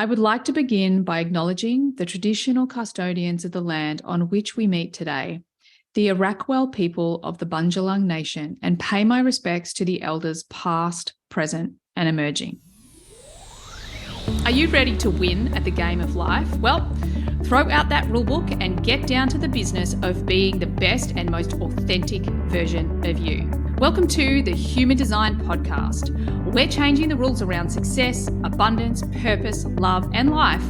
I would like to begin by acknowledging the traditional custodians of the land on which we meet today, the Arakwal people of the Bundjalung Nation, and pay my respects to the elders past, present, and emerging. Are you ready to win at the game of life? Well, throw out that rulebook and get down to the business of being the best and most authentic version of you. Welcome to the Human Design Podcast. We're changing the rules around success, abundance, purpose, love, and life,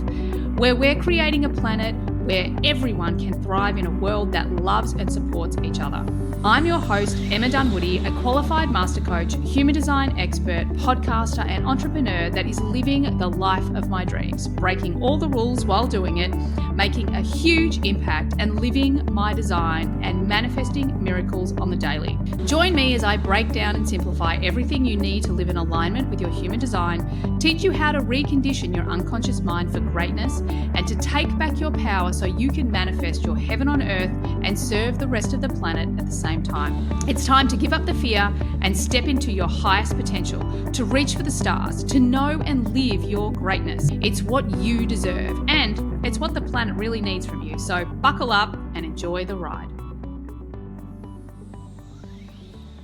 where we're creating a planet where everyone can thrive in a world that loves and supports each other. I'm your host, Emma Dunwoody, a qualified master coach, human design expert, podcaster, and entrepreneur that is living the life of my dreams, breaking all the rules while doing it, making a huge impact, and living my design and manifesting miracles on the daily. Join me as I break down and simplify everything you need to live in alignment with your human design, teach you how to recondition your unconscious mind for greatness, and to take back your power so you can manifest your heaven on earth and serve the rest of the planet at the same time. It's time to give up the fear and step into your highest potential, to reach for the stars, to know and live your greatness. It's what you deserve, and it's what the planet really needs from you. So buckle up and enjoy the ride.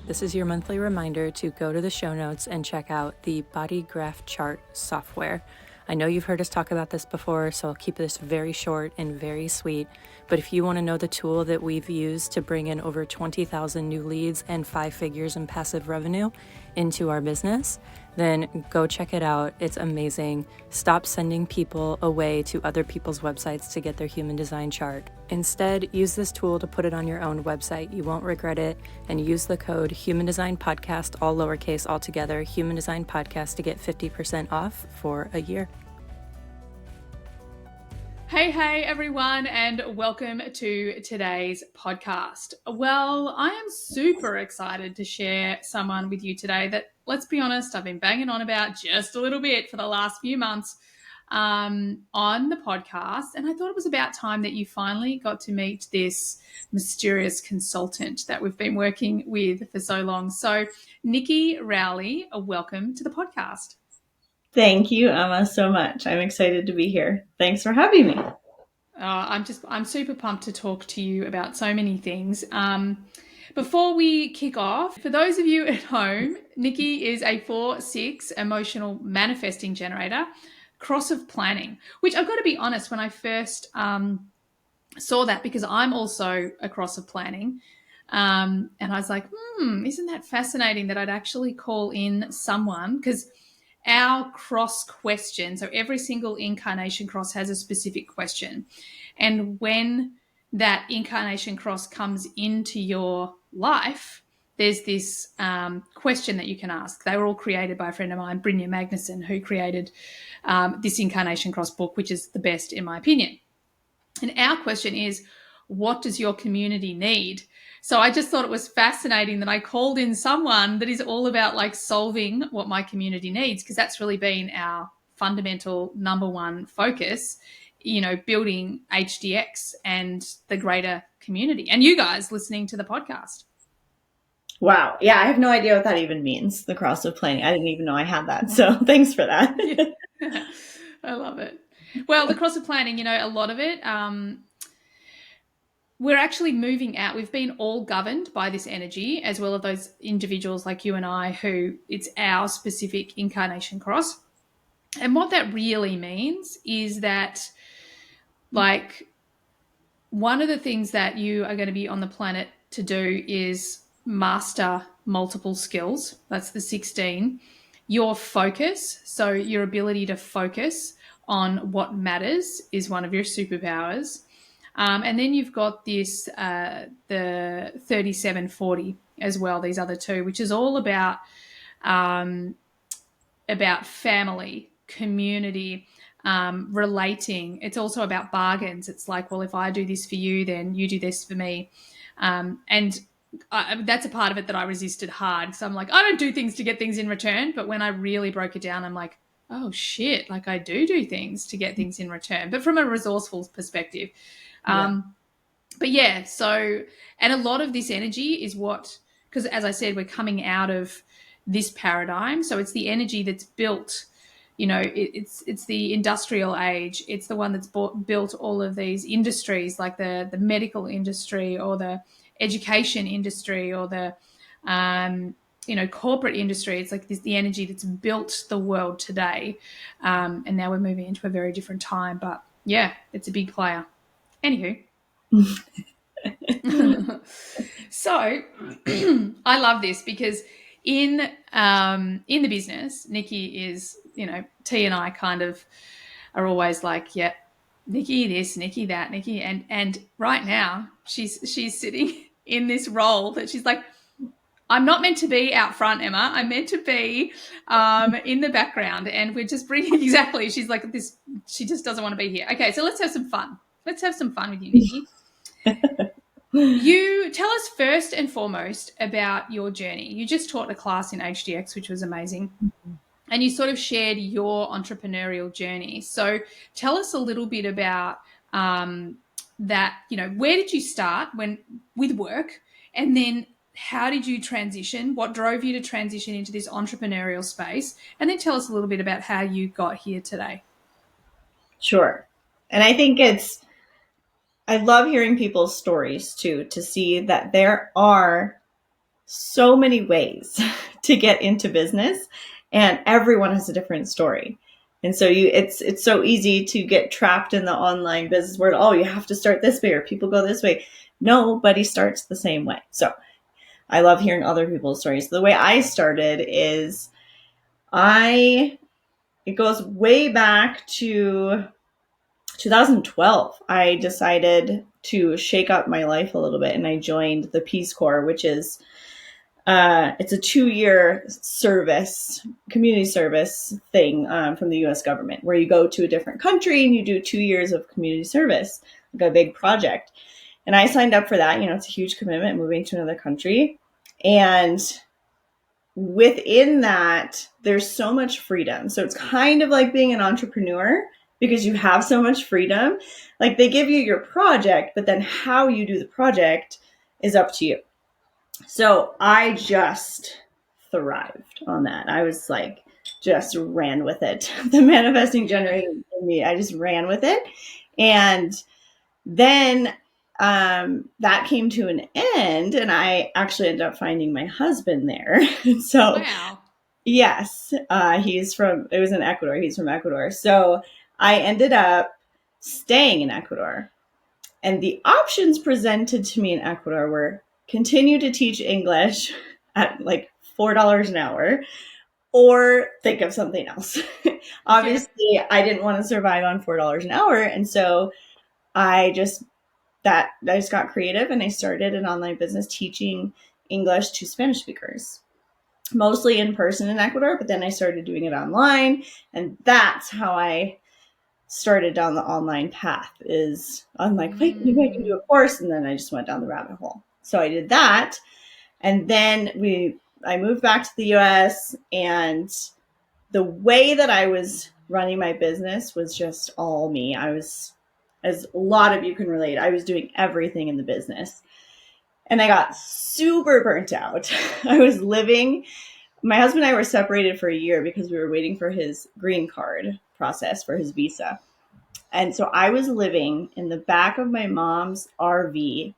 This is your monthly reminder to go to the show notes and check out the Body Graph Chart software. I know you've heard us talk about this before, so I'll keep this very short and very sweet. But if you want to know the tool that we've used to bring in over 20,000 new leads and 5 figures in passive revenue into our business, then go check it out. It's amazing. Stop sending people away to other people's websites to get their human design chart. Instead, use this tool to put it on your own website. You won't regret it. And use the code Human Design Podcast, all lowercase all together, Human Design Podcast, to get 50% off for a year. Hey everyone, and welcome to today's podcast. Well, I am super excited to share someone with you today that, let's be honest, I've been banging on about just a little bit for the last few months on the podcast. And I thought it was about time that you finally got to meet this mysterious consultant that we've been working with for so long. So Nikki Rowley, welcome to the podcast. Thank you, Emma, so much. I'm excited to be here. Thanks for having me. I'm super pumped to talk to you about so many things. Before we kick off, for those of you at home, Nikki is a 4/6 emotional manifesting generator, cross of planning, which I've got to be honest, when I first saw that, because I'm also a cross of planning, and I was like, isn't that fascinating that I'd actually call in someone, because our cross question, so every single incarnation cross has a specific question. And when that incarnation cross comes into your life, there's this question that you can ask. They were all created by a friend of mine, Brynja Magnuson, who created this incarnation cross book, which is the best in my opinion. And our question is, what does your community need? So I just thought it was fascinating that I called in someone that is all about like solving what my community needs, because that's really been our fundamental number one focus, you know, building HDX and the greater community, and you guys listening to the podcast. Wow. Yeah, I have no idea what that even means, the cross of planning. I didn't even know I had that. So thanks for that. Yeah. I love it. Well, the cross of planning, you know, a lot of it, we're actually moving out. We've been all governed by this energy, as well as those individuals like you and I, who it's our specific incarnation cross. And what that really means is that, like, one of the things that you are going to be on the planet to do is master multiple skills. That's the 16. Your focus, so your ability to focus on what matters, is one of your superpowers. And then you've got this, the 3740 as well, these other two, which is all about family, community, relating. It's also about bargains. It's like, well, if I do this for you, then you do this for me. And that's a part of it that I resisted hard, because I'm like, I don't do things to get things in return. But when I really broke it down, I'm like, oh shit, like I do things to get things in return, but from a resourceful perspective. But yeah, so, and a lot of this energy is what, because as I said, we're coming out of this paradigm. So it's the energy that's built it's the industrial age. It's the one that's built all of these industries, like the medical industry or the education industry or the corporate industry. It's like the energy that's built the world today, and now we're moving into a very different time. But yeah, it's a big player. Anywho. So I love this because in the business, Nikki is, T and I kind of are always like, yeah, Nikki this, Nikki that, Nikki, and right now she's sitting in this role that she's like, I'm not meant to be out front, Emma. I'm meant to be in the background, and we're just bringing exactly. She's like this. She just doesn't want to be here. Okay, so let's have some fun. Let's have some fun with you, Nikki. You tell us first and foremost about your journey. You just taught a class in HDX, which was amazing. And you sort of shared your entrepreneurial journey. So tell us a little bit about that, where did you start with work? And then how did you transition? What drove you to transition into this entrepreneurial space? And then tell us a little bit about how you got here today. Sure. And I think I love hearing people's stories too, to see that there are so many ways to get into business and everyone has a different story. And so it's so easy to get trapped in the online business world. Oh, you have to start this way or people go this way. Nobody starts the same way. So I love hearing other people's stories. The way I started is it goes way back to 2012, I decided to shake up my life a little bit, and I joined the Peace Corps, which is it's a 2-year community service thing from the U.S. government, where you go to a different country and you do 2 years of community service, like a big project. And I signed up for that. It's a huge commitment, moving to another country, and within that, there's so much freedom. So it's kind of like being an entrepreneur, because you have so much freedom. Like, they give you your project, but then how you do the project is up to you. So I just thrived on that. I was like, just ran with it. The manifesting generator in me, I just ran with it. And then that came to an end, and I actually ended up finding my husband there. So wow. Yes, it was in Ecuador. He's from Ecuador. So I ended up staying in Ecuador, and the options presented to me in Ecuador were continue to teach English at like $4 an hour, or think of something else. Obviously, I didn't want to survive on $4 an hour. And so I just got creative, and I started an online business teaching English to Spanish speakers, mostly in person in Ecuador, but then I started doing it online, and that's how I started down the online path. I'm like, wait, maybe I can do a course, and then I just went down the rabbit hole. So I did that, and then I moved back to the US, and the way that I was running my business was just all me. I was, as a lot of you can relate, I was doing everything in the business. And I got super burnt out. My husband and I were separated for a year because we were waiting for his green card process for his visa. And so I was living in the back of my mom's RV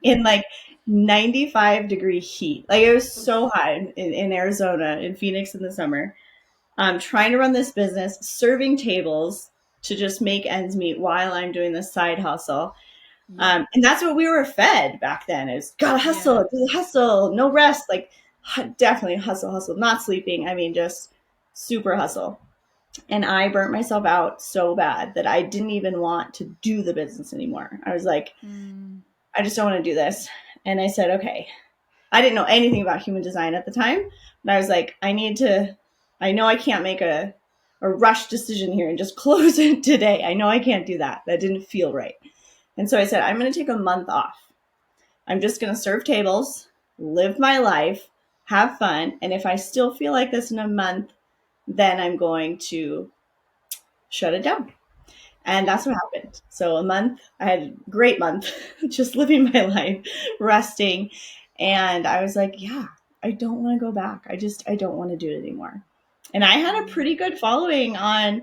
in like 95-degree heat. Like, it was so hot in Arizona, in Phoenix in the summer. Trying to run this business, serving tables to just make ends meet while I'm doing this side hustle. And that's what we were fed back then, is gotta hustle, hustle, no rest, like definitely hustle, not sleeping. I mean, just super hustle. And I burnt myself out so bad that I didn't even want to do the business anymore. I was like, I just don't want to do this. And I said, okay, I didn't know anything about human design at the time, but I was like, I know I can't make a rush decision here and just close it today. I know I can't do that. That didn't feel right. And so I said, I'm going to take a month off. I'm just going to serve tables, live my life, have fun. And if I still feel like this in a month, then I'm going to shut it down. And that's what happened. So a month, I had a great month, just living my life, resting. And I was like, yeah, I don't want to go back. I don't want to do it anymore. And I had a pretty good following on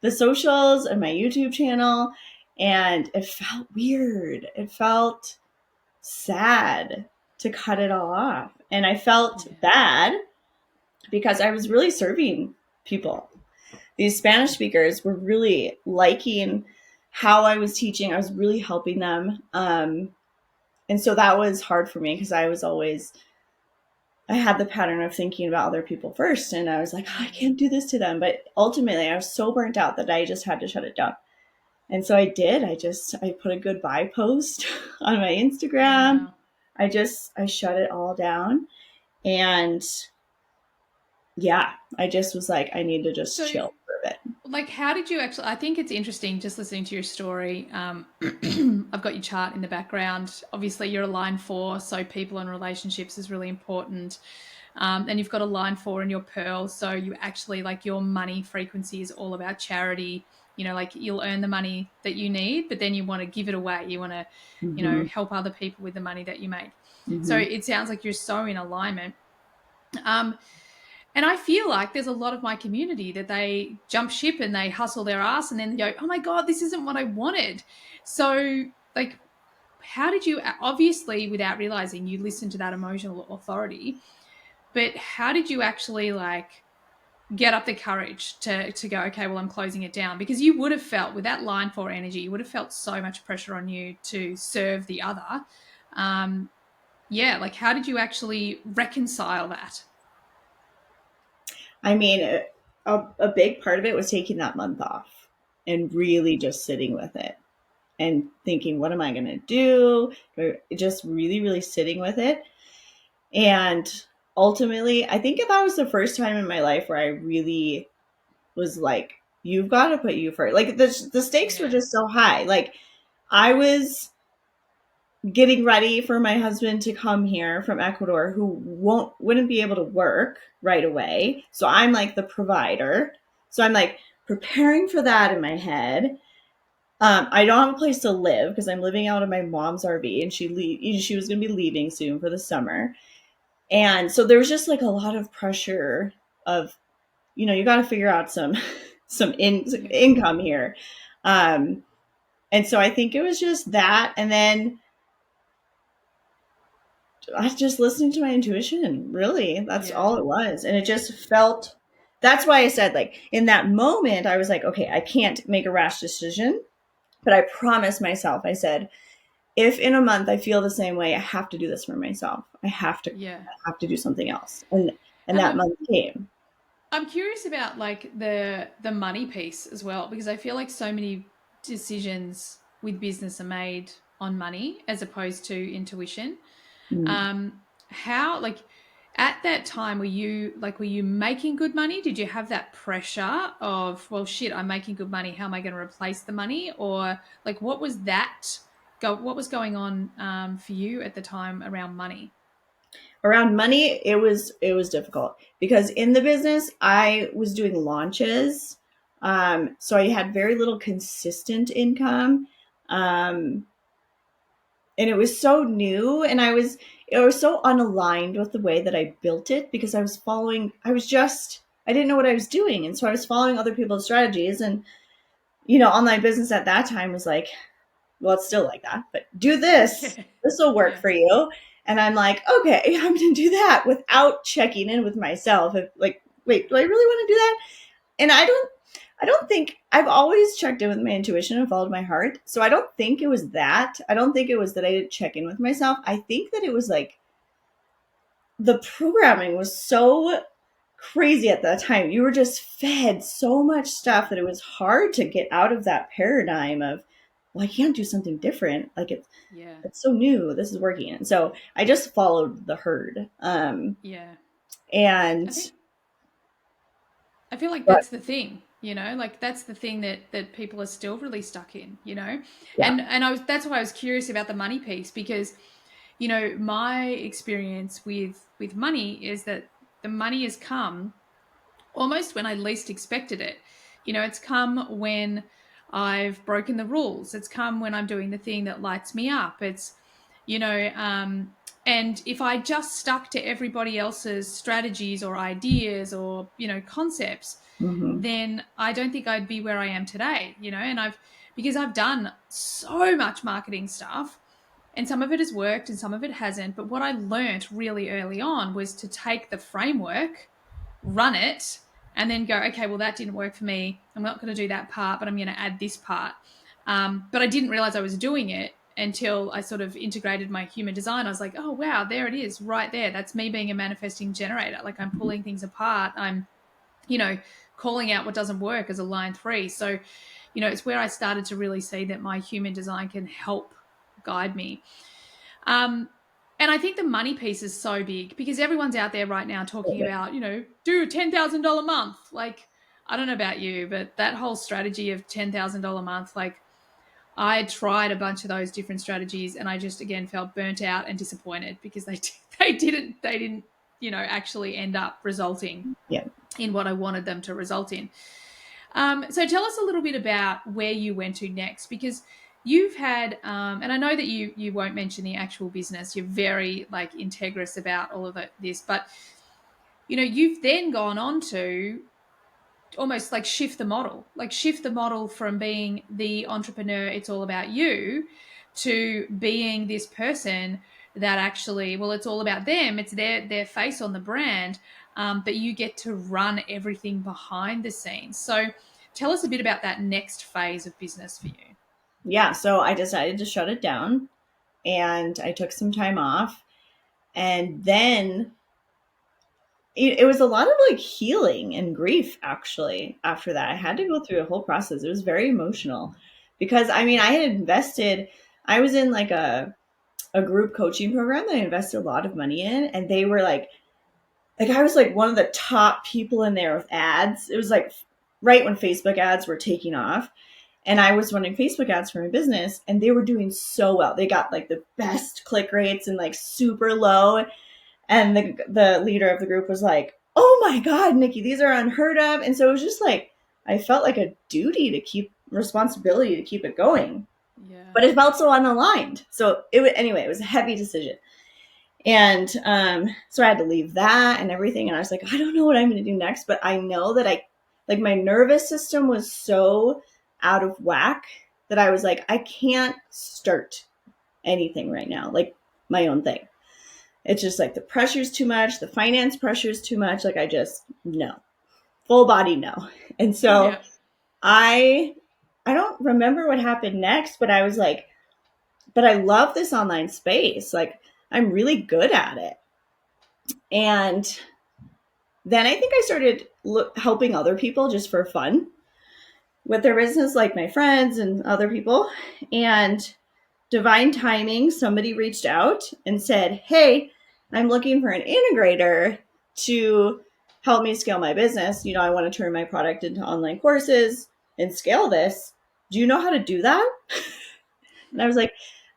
the socials and my YouTube channel. And it felt weird. It felt sad to cut it all off. And I felt Yeah. bad because I was really serving people. These Spanish speakers were really liking how I was teaching. I was really helping them. And so that was hard for me because I had the pattern of thinking about other people first. And I was like, oh, I can't do this to them. But ultimately, I was so burnt out that I just had to shut it down. And so I did. I put a goodbye post on my Instagram. Wow. I shut it all down. And yeah, I just was like, I need to just So, chill for a bit. like, how did you actually? I think it's interesting just listening to your story. I've got your chart in the background. Obviously, you're a line four, so people and relationships is really important. And you've got a line four in your pearl, so you actually like your money frequency is all about charity. Like you'll earn the money that you need, but then you want to give it away. You want to, Mm-hmm. help other people with the money that you make. So Mm-hmm. it sounds like you're so in alignment. Um, and I feel like there's a lot of my community that they jump ship and they hustle their ass and then go, oh my God, this isn't what I wanted. So, like, how did you, obviously, without realizing, you listened to that emotional authority, but how did you actually, like, get up the courage to go, okay, well, I'm closing it down? Because you would have felt, with that line four energy, you would have felt so much pressure on you to serve the other. Yeah, like, how did you actually reconcile that? I mean, a big part of it was taking that month off and really just sitting with it and thinking, what am I going to do? Just really, really sitting with it. And ultimately, I think that was the first time in my life where I really was like, you've got to put you first. Like the stakes were Yeah, just so high. Like I was getting ready for my husband to come here from Ecuador who wouldn't be able to work right away. So I'm like the provider. So I'm like preparing for that in my head. I don't have a place to live because I'm living out of my mom's RV and she was going to be leaving soon for the summer. And so there was just like a lot of pressure of, you got to figure out some yeah, income here. Um, and so I think it was just that. And then I was just listening to my intuition. Really, that's yeah, all it was. And it just felt, that's why I said, like, in that moment, I was like, okay, I can't make a rash decision. But I promised myself, I said, if in a month I feel the same way, I have to do this for myself. yeah. I have to do something else. And And that month came. I'm curious about like the money piece as well, because I feel like so many decisions with business are made on money as opposed to intuition. Mm. How, like, at that time, were you making good money? Did you have that pressure of, well, shit, I'm making good money, how am I going to replace the money? Or like, what was going on for you at the time around money? Around money, it was difficult because in the business I was doing launches, so I had very little consistent income, um, and it was so new, and it was so unaligned with the way that I built it because I didn't know what I was doing, and so I was following other people's strategies, and online business at that time was like, well, it's still like that, but do this. Yeah, This will work yeah, for you. And I'm like, okay, I'm going to do that without checking in with myself. Like, wait, do I really want to do that? And I don't think I've always checked in with my intuition and followed my heart. So I don't think it was that. I don't think it was that I didn't check in with myself. I think that it was like the programming was so crazy at that time. You were just fed so much stuff that it was hard to get out of that paradigm of, well, I can't do something different. Like yeah. it's so new. This is working. And so I just followed the herd. Yeah. And I think I feel like but that's the thing, like that's the thing that people are still really stuck in. yeah, And that's why I was curious about the money piece, because my experience with money is that the money has come almost when I least expected it. It's come when I've broken the rules. It's come when I'm doing the thing that lights me up. It's, you know, um, And if I just stuck to everybody else's strategies or ideas or, concepts, Mm-hmm. then I don't think I'd be where I am today, and because I've done so much marketing stuff, and some of it has worked and some of it hasn't. But what I learned really early on was to take the framework, run it, and then go, okay, well, that didn't work for me. I'm not going to do that part, but I'm going to add this part. But I didn't realize I was doing it until I sort of integrated my human design. I was like, oh, wow, there it is right there. That's me being a manifesting generator. Like, I'm pulling things apart. I'm, calling out what doesn't work as a line 3. So, it's where I started to really see that my human design can help guide me. And I think the money piece is so big because everyone's out there right now talking about, do a $10,000 a month. Like, I don't know about you, but that whole strategy of $10,000 a month, like, I tried a bunch of those different strategies and I just, again, felt burnt out and disappointed because they didn't, actually end up resulting Yeah. in what I wanted them to result in. So tell us a little bit about where you went to next, because you've had, and I know that you won't mention the actual business. You're very like integrous about all of this, but you've then gone on to almost like shift the model from being the entrepreneur, it's all about you, to being this person that actually, well, it's all about them. It's their face on the brand, but you get to run everything behind the scenes. So tell us a bit about that next phase of business for you. Yeah. So I decided to shut it down and I took some time off. And then it was a lot of like healing and grief actually after that. I had to go through a whole process. It was very emotional because I mean, I had invested, I was in like a group coaching program that I invested a lot of money in, and they were like I was like one of the top people in there with ads. It was like right when Facebook ads were taking off. And I was running Facebook ads for my business and they were doing so well. They got like the best click rates and like super low. And the leader of the group was like, oh my God, Nikki, these are unheard of. And so it was just like, I felt like a duty to keep responsibility to keep it going. Yeah. But it felt so unaligned. So anyway, it was a heavy decision. And so I had to leave that and everything. And I was like, I don't know what I'm going to do next, but I know that like my nervous system was so out of whack that I was like, I can't start anything right now, like my own thing. It's just like the pressure's too much. The finance pressure is too much. Like I just, no, full body no. And so Yeah. I don't remember what happened next, but I was like, but I love this online space. Like I'm really good at it. And then I think I started helping other people just for fun with their business, like my friends and other people. And divine timing, somebody reached out and said, hey, I'm looking for an integrator to help me scale my business. I want to turn my product into online courses and scale this. Do you know how to do that? And I was like,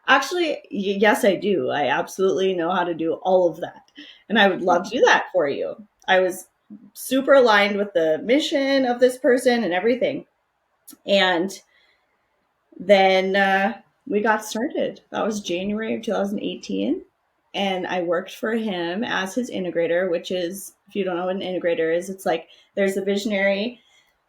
actually, yes, I do. I absolutely know how to do all of that. And I would love to do that for you. I was super aligned with the mission of this person and everything. And then we got started. That was January of 2018. And I worked for him as his integrator, which is, if you don't know what an integrator is, it's like there's the visionary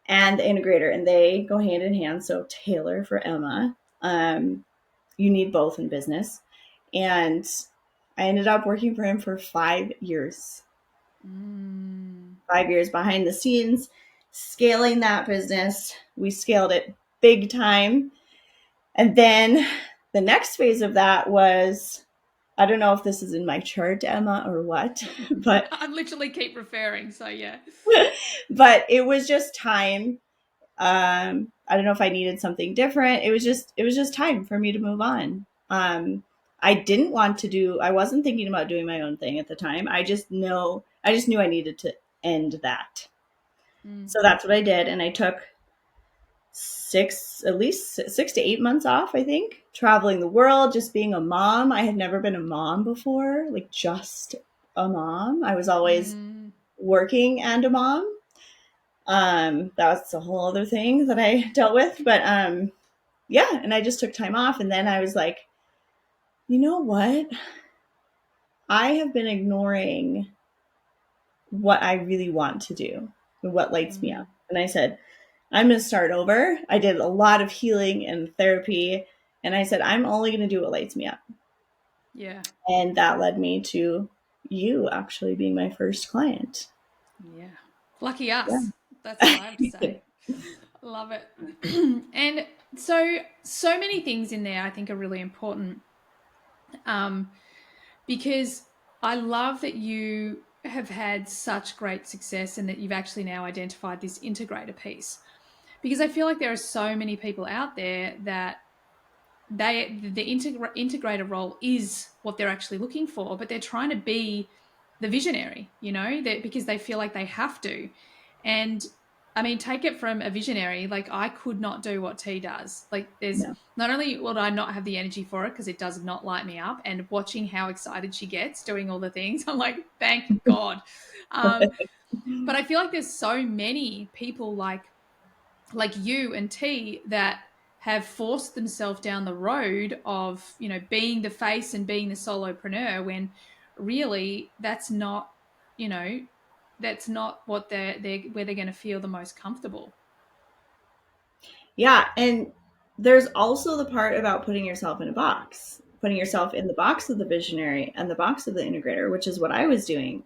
and the integrator, and they go hand in hand. So Taylor for Emma. You need both in business. And I ended up working for him for 5 years. 5 years behind the scenes, scaling that business. We scaled it big time. And then the next phase of that was, I don't know if this is in my chart, Emma, or what, but I literally keep referring. So yeah. but it was just time. I don't know if I needed something different. It was just time for me to move on. I wasn't thinking about doing my own thing at the time. I just knew I needed to end that. So that's what I did. And I took at least 6 to 8 months off, I think, traveling the world, just being a mom. I had never been a mom before, like just a mom. I was always working and a mom. That's a whole other thing that I dealt with, but yeah. And I just took time off. And then I was like, you know what? I have been ignoring what I really want to do and what lights me up. And I said, I'm going to start over. I did a lot of healing and therapy. And I said, I'm only going to do what lights me up. Yeah. And that led me to you actually being my first client. Yeah. Lucky us. Yeah. That's all I have to say. Love it. And so many things in there I think are really important. Because I love that you have had such great success and that you've actually now identified this integrator piece. Because I feel like there are so many people out there that the integrator role is what they're actually looking for, but they're trying to be the visionary, because they feel like they have to. And I mean, take it from a visionary, like I could not do what T does. Like there's not only would I not have the energy for it because it does not light me up, and watching how excited she gets doing all the things, I'm like, thank God. But I feel like there's so many people like you and T that have forced themselves down the road of, being the face and being the solopreneur when really that's not, that's not what they're where they're going to feel the most comfortable. Yeah. And there's also the part about putting yourself in a box, putting yourself in the box of the visionary and the box of the integrator, which is what I was doing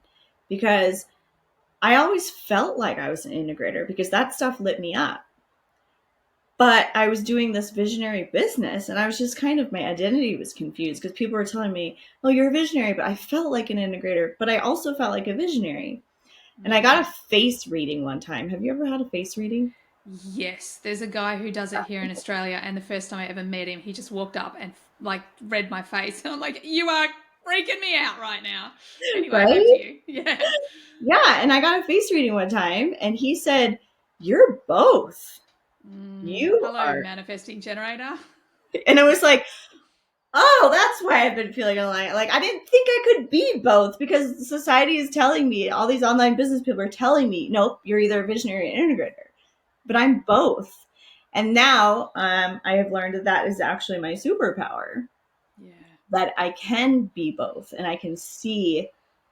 because I always felt like I was an integrator because that stuff lit me up. But I was doing this visionary business and I was just kind of, my identity was confused because people were telling me, oh, you're a visionary, but I felt like an integrator, but I also felt like a visionary. And I got a face reading one time. Have you ever had a face reading? Yes, there's a guy who does it here in Australia, and the first time I ever met him, he just walked up and like read my face, and I'm like, "You are freaking me out right now." Anyway, Right? back to you. Yeah. Yeah. And I got a face reading one time and he said, you're both. You Hello, are. manifesting generator. And it was like, oh, that's why I've been feeling aligned. Like, I didn't think I could be both because society is telling me, all these online business people are telling me, nope, you're either a visionary or integrator. But I'm both. And now I have learned that that is actually my superpower. Yeah. That I can be both and I can see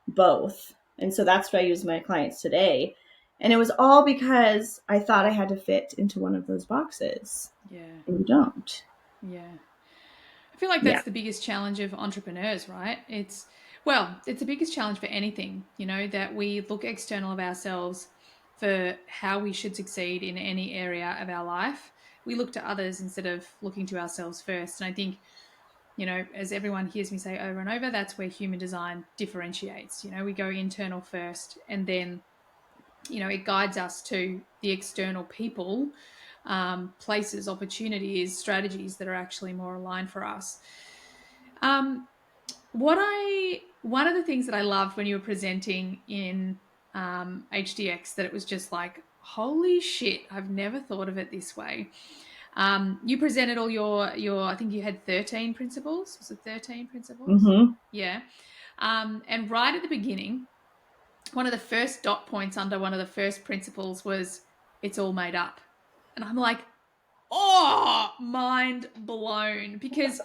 both. And so that's what I use my clients today. And it was all because I thought I had to fit into one of those boxes. Yeah. And you don't. Yeah. I feel like Yeah. that's the biggest challenge of entrepreneurs, right? It's the biggest challenge for anything, that we look external of ourselves for how we should succeed in any area of our life. We look to others instead of looking to ourselves first. And I think, as everyone hears me say over and over, that's where human design differentiates. We go internal first and then, it guides us to the external people, places, opportunities, strategies that are actually more aligned for us. One of the things that I loved when you were presenting in HDX, that it was just like, holy shit, I've never thought of it this way. You presented all your, I think you had 13 principles. Was it 13 principles? Mm-hmm. Yeah. And right at the beginning, one of the first dot points under one of the first principles was, it's all made up. And I'm like, oh, mind blown, because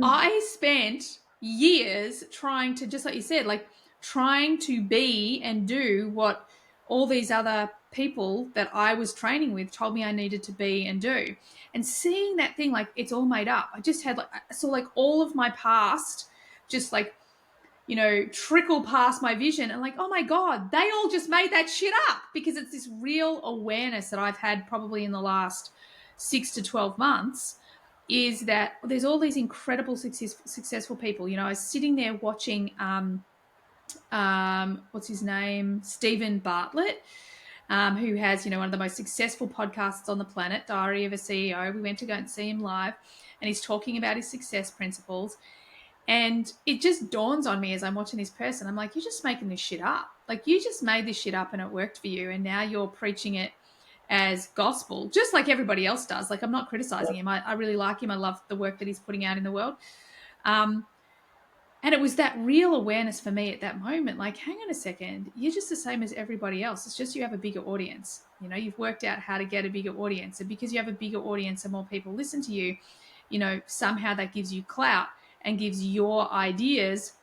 I spent years trying to, just like you said, like trying to be and do what all these other people that I was training with told me I needed to be and do. And seeing that thing, like, it's all made up. I just had like, I saw like all of my past just like, trickle past my vision, and like, oh my God, they all just made that shit up, because it's this real awareness that I've had probably in the last 6 to 12 months, is that there's all these incredible successful people. I was sitting there watching, what's his name? Stephen Bartlett, who has, one of the most successful podcasts on the planet, Diary of a CEO. We went to go and see him live, and he's talking about his success principles. And it just dawns on me as I'm watching this person, I'm like, you're just making this shit up. Like, you just made this shit up and it worked for you. And now you're preaching it as gospel, just like everybody else does. Like, I'm not criticizing him. I really like him. I love the work that he's putting out in the world. And it was that real awareness for me at that moment. Like, hang on a second, you're just the same as everybody else. It's just you have a bigger audience. You've worked out how to get a bigger audience. And because you have a bigger audience and more people listen to you, somehow that gives you clout and gives your ideas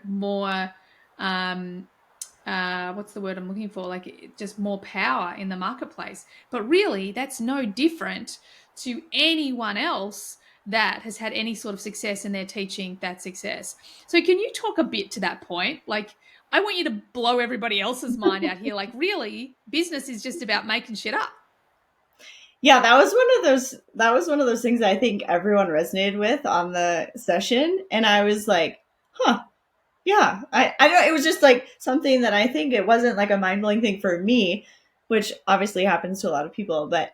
more, what's the word I'm looking for? Like just more power in the marketplace. But really, that's no different to anyone else that has had any sort of success in their teaching that success. So, can you talk a bit to that point? Like, I want you to blow everybody else's mind out here. Like, really, business is just about making shit up. Yeah, that was one of those things that I think everyone resonated with on the session. And I was like, huh, yeah. I don't, it was just like something that I think it wasn't like a mind blowing thing for me, which obviously happens to a lot of people. But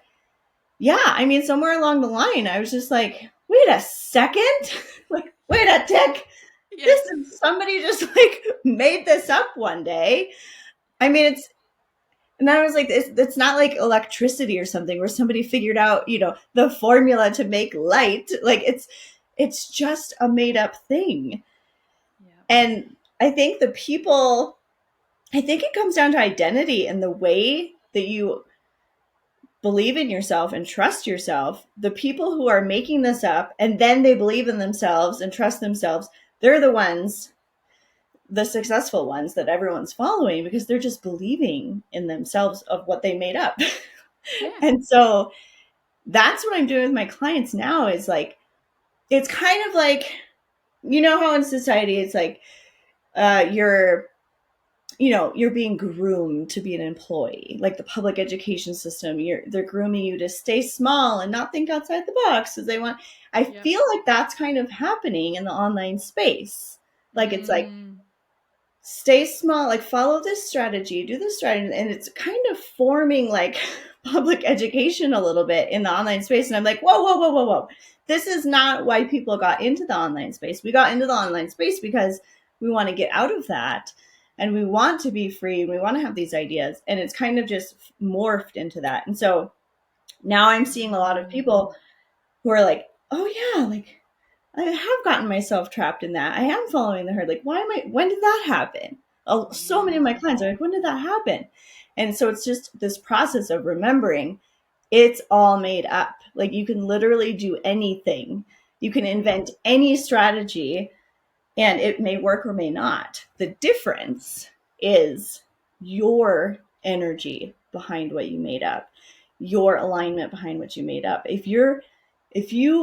yeah, I mean, somewhere along the line, I was just like, wait a second. Like, wait a tick. Yeah. This is somebody just like made this up one day. I mean, and I was like, it's not like electricity or something where somebody figured out, the formula to make light. Like it's just a made up thing. Yeah. And I think it comes down to identity and the way that you believe in yourself and trust yourself. The people who are making this up and then they believe in themselves and trust themselves, they're the successful ones that everyone's following because they're just believing in themselves of what they made up. Yeah. And so that's what I'm doing with my clients now is like, it's kind of like, how in society it's like, you're, you're being groomed to be an employee, like the public education system, they're grooming you to stay small and not think outside the box because they want, I Yep. feel like that's kind of happening in the online space. Like, it's like, stay small, like follow this strategy, do this strategy. And it's kind of forming like public education a little bit in the online space. And I'm like, whoa, whoa, whoa, whoa, whoa. This is not why people got into the online space. We got into the online space because we want to get out of that and we want to be free and we want to have these ideas. And it's kind of just morphed into that. And so now I'm seeing a lot of people who are like, oh yeah, like I have gotten myself trapped in that. I am following the herd. Like, when did that happen? Oh, so many of my clients are like, when did that happen? And so it's just this process of remembering it's all made up. Like, you can literally do anything. You can invent any strategy and it may work or may not. The difference is your energy behind what you made up, your alignment behind what you made up. If you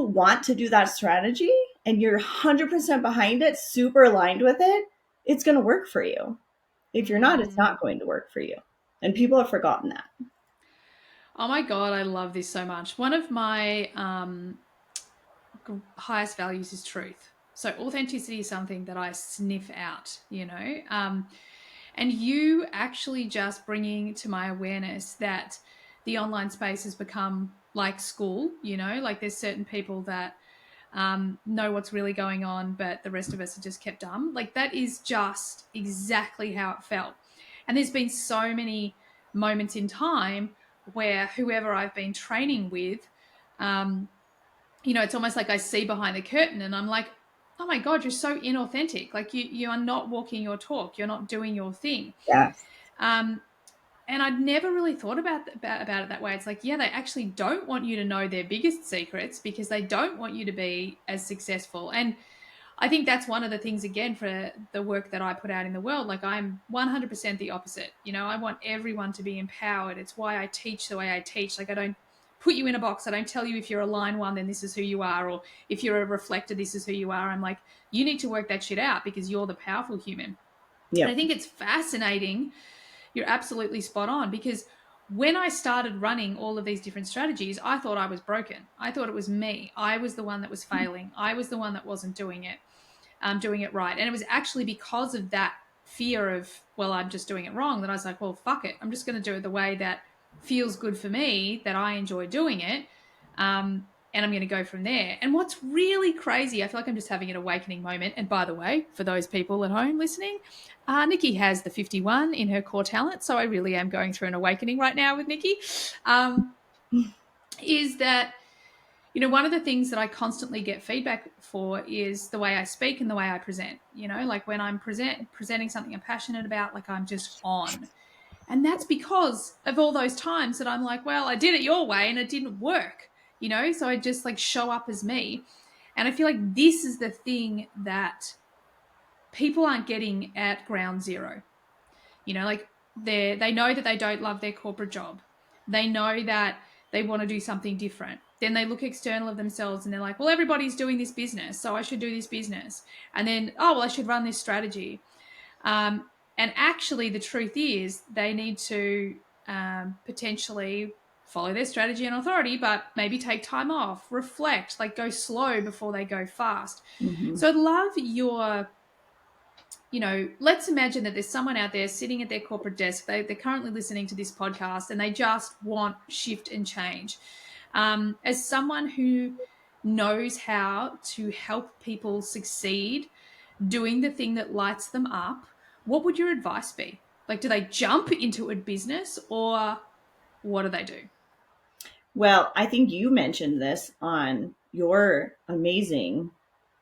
want to do that strategy and you're 100% behind it, super aligned with it, it's going to work for you. If you're not, it's not going to work for you. And people have forgotten that. Oh my God, I love this so much. One of my highest values is truth. So authenticity is something that I sniff out, and you actually just bringing to my awareness that the online space has become like school, like there's certain people that know what's really going on, but the rest of us are just kept dumb. Like that is just exactly how it felt. And there's been so many moments in time where whoever I've been training with, um, it's almost like I see behind the curtain and I'm like, oh my God, you're so inauthentic. Like you are not walking your talk. You're not doing your thing. Yeah. Um, and I'd never really thought about it that way. It's like, yeah, they actually don't want you to know their biggest secrets because they don't want you to be as successful. And I think that's one of the things, again, for the work that I put out in the world. Like I'm 100% the opposite. I want everyone to be empowered. It's why I teach the way I teach. Like I don't put you in a box. I don't tell you if you're a line one, then this is who you are. Or if you're a reflector, this is who you are. I'm like, you need to work that shit out because you're the powerful human. Yeah. And I think it's fascinating. You're absolutely spot on because when I started running all of these different strategies, I thought I was broken. I thought it was me. I was the one that was failing. I was the one that wasn't doing it right. And it was actually because of that fear of, well, I'm just doing it wrong, that I was like, well, fuck it. I'm just going to do it the way that feels good for me, that I enjoy doing it. And I'm going to go from there. And what's really crazy, I feel like I'm just having an awakening moment. And by the way, for those people at home listening, Nikki has the 51 in her core talent. So I really am going through an awakening right now with Nikki. Is that, one of the things that I constantly get feedback for is the way I speak and the way I present. Like when I'm presenting something I'm passionate about, like I'm just on. And that's because of all those times that I'm like, well, I did it your way and it didn't work, so I just like show up as me. And I feel like this is the thing that people aren't getting at ground zero. Like they know that they don't love their corporate job. They know that they want to do something different. Then they look external of themselves and they're like, well, everybody's doing this business, so I should do this business. And then, oh, well, I should run this strategy. And actually, the truth is they need to potentially follow their strategy and authority, but maybe take time off, reflect, like go slow before they go fast. Mm-hmm. So I'd love let's imagine that there's someone out there sitting at their corporate desk. They're currently listening to this podcast and they just want shift and change. As someone who knows how to help people succeed doing the thing that lights them up, what would your advice be? Like, do they jump into a business or what do they do? Well, I think you mentioned this on your amazing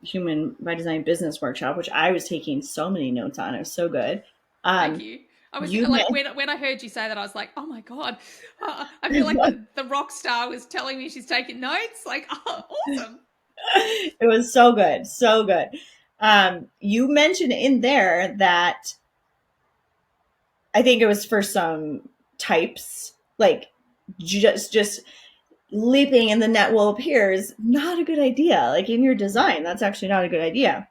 Human by Design business workshop, which I was taking so many notes on. It was so good. Thank you. I was you like, when I heard you say that, I was like, oh my God, I feel like the rock star was telling me she's taking notes. Like, oh, awesome. It was so good. So good. You mentioned in there that I think it was for some types, like just leaping and the net will appear is not a good idea. Like in your design, that's actually not a good idea.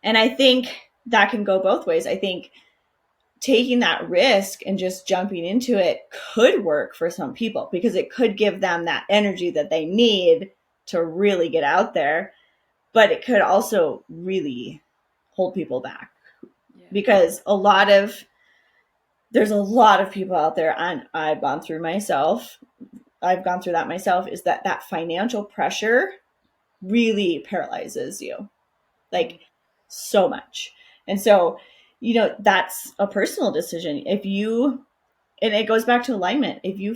And I think that can go both ways. I think taking that risk and just jumping into it could work for some people because it could give them that energy that they need to really get out there. But it could also really hold people back because there's a lot of people out there, and I've gone through that myself, is that financial pressure really paralyzes you, like so much. And so, that's a personal decision. And it goes back to alignment. If you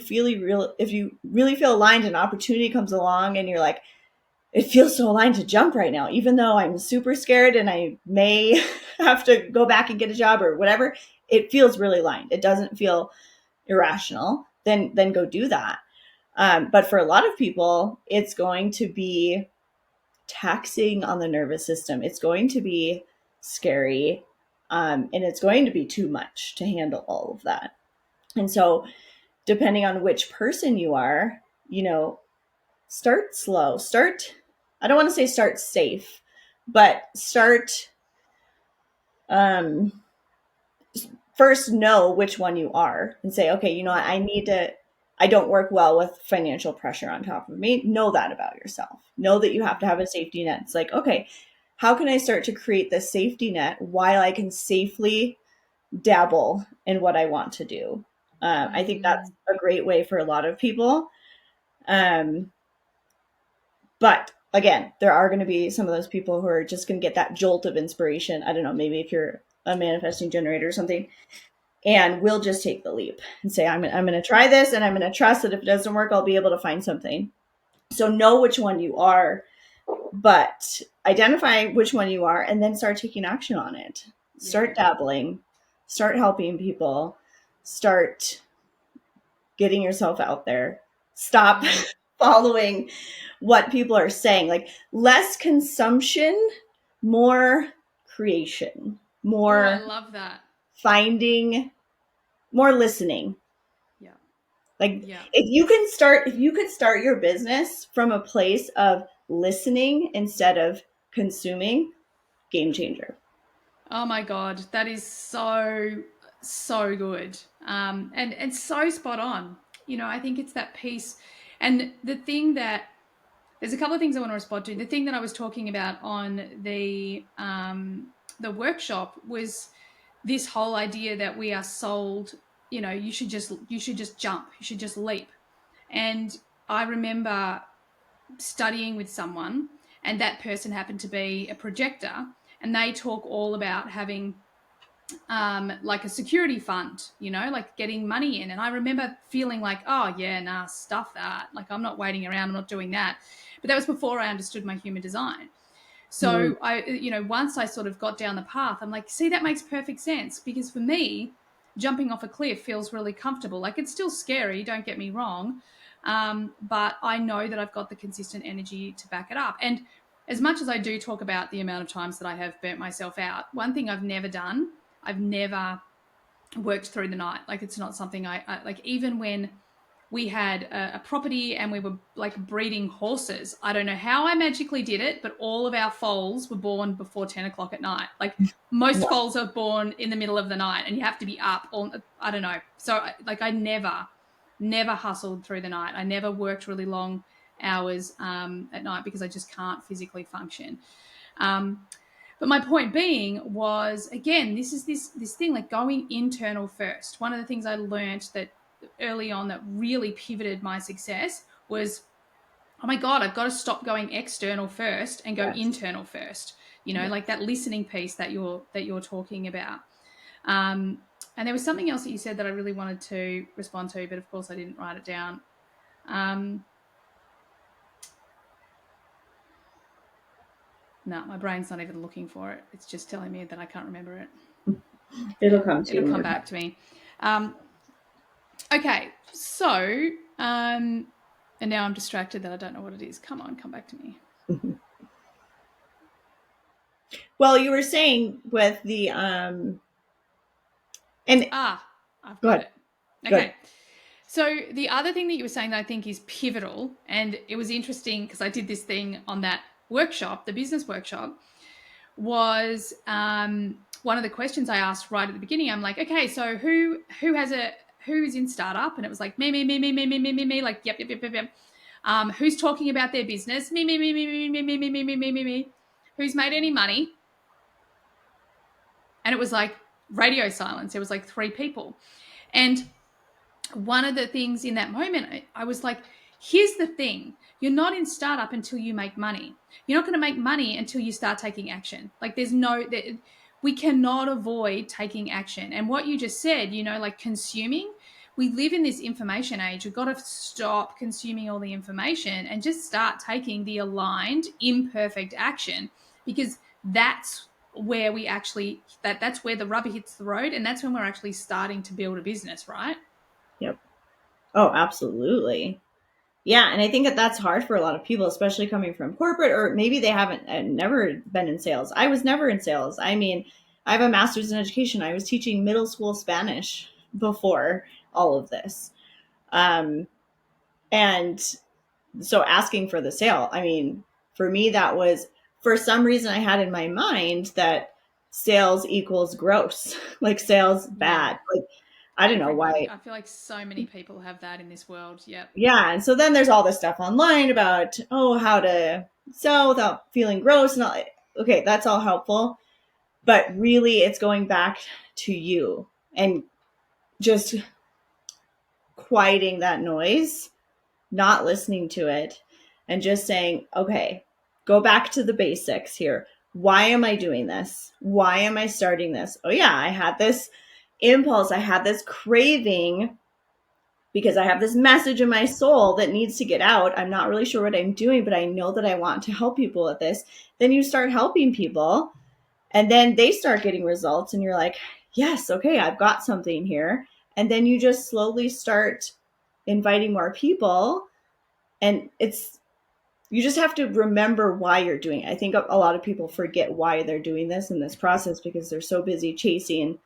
really feel aligned, an opportunity comes along and you're like, it feels so aligned to jump right now, even though I'm super scared and I may have to go back and get a job or whatever, it feels really aligned. It doesn't feel irrational. Then go do that. But for a lot of people, it's going to be taxing on the nervous system. It's going to be scary. And it's going to be too much to handle all of that. And so depending on which person you are, start slow. I don't want to say start safe, but start first know which one you are and say, okay, I don't work well with financial pressure on top of me. Know that about yourself. Know that you have to have a safety net. It's like, okay, how can I start to create this safety net while I can safely dabble in what I want to do? I think that's a great way for a lot of people. But again, there are going to be some of those people who are just going to get that jolt of inspiration. I don't know, maybe if you're a manifesting generator or something, and we'll just take the leap and say, I'm going to try this, and I'm going to trust that if it doesn't work, I'll be able to find something. So know which one you are, but identify which one you are, and then start taking action on it. Start dabbling, start helping people, start getting yourself out there. Stop following what people are saying. Like less consumption, more creation, more I love that. Finding, more listening. Yeah. If you could start your business from a place of listening instead of consuming, game changer. Oh my God, that is so good, and so spot on. I think it's that piece, and the thing that there's a couple of things I want to respond to. The thing that I was talking about on the workshop was this whole idea that we are sold. You should just jump. You should just leap. And I remember studying with someone, and that person happened to be a projector, and they talk all about having like a security fund, like getting money in. And I remember feeling like, oh yeah, nah, stuff that. Like I'm not waiting around, I'm not doing that. But that was before I understood my human design. So I, once I sort of got down the path, I'm like, see, that makes perfect sense, because for me, jumping off a cliff feels really comfortable. Like it's still scary, don't get me wrong. But I know that I've got the consistent energy to back it up. And as much as I do talk about the amount of times that I have burnt myself out, one thing I've never done, I've never worked through the night. Like, it's not something I like. Even when we had a property and we were like breeding horses, I don't know how I magically did it, but all of our foals were born before 10 o'clock at night. Like, most foals are born in the middle of the night, and you have to be up all, I don't know. So like, I never hustled through the night. I never worked really long hours at night because I just can't physically function. But my point being was, again, this is this thing, like going internal first. One of the things I learned that early on that really pivoted my success was, oh my God, I've got to stop going external first and go internal first. You know, like that listening piece that you're talking about. And there was something else that you said that I really wanted to respond to, but of course I didn't write it down. No, my brain's not even looking for it. It's just telling me that I can't remember it. It'll come to you. It'll come back to me. Okay, so, and now I'm distracted that I don't know what it is. Come on, come back to me. Well, you were saying with the and I've got it. Okay. So the other thing that you were saying that I think is pivotal, and it was interesting because I did this thing on that workshop, the business workshop, was one of the questions I asked right at the beginning. I'm like, okay, so who's in startup? And it was like me, like yep. Who's talking about their business? Me. Who's made any money? And it was like radio silence. There was like 3 people. And one of the things in that moment, I was like, here's the thing. You're not in startup until you make money. You're not going to make money until you start taking action. Like, we cannot avoid taking action. And what you just said, you know, like consuming, we live in this information age. We've got to stop consuming all the information and just start taking the aligned, imperfect action, because that's where we actually, that's where the rubber hits the road. And that's when we're actually starting to build a business, right? Yep. Oh, absolutely. Yeah. And I think that that's hard for a lot of people, especially coming from corporate, or maybe they haven't never been in sales. I was never in sales. I mean, I have a master's in education. I was teaching middle school Spanish before all of this. And so asking for the sale, I mean, for me, that was, for some reason I had in my mind that sales equals gross, like sales bad. Like, I don't know why. I feel like so many people have that in this world. Yep. Yeah. And so then there's all this stuff online about, oh, how to sell without feeling gross. And all. Okay, that's all helpful. But really, it's going back to you and just quieting that noise, not listening to it, and just saying, okay, go back to the basics here. Why am I doing this? Why am I starting this? Oh, yeah, I had this impulse. I had this craving because I have this message in my soul that needs to get out. I'm not really sure what I'm doing, but I know that I want to help people with this. Then you start helping people, and then they start getting results, and you're like, yes, okay, I've got something here. And then you just slowly start inviting more people. And you just have to remember why you're doing it. I think a lot of people forget why they're doing this in this process because they're so busy chasing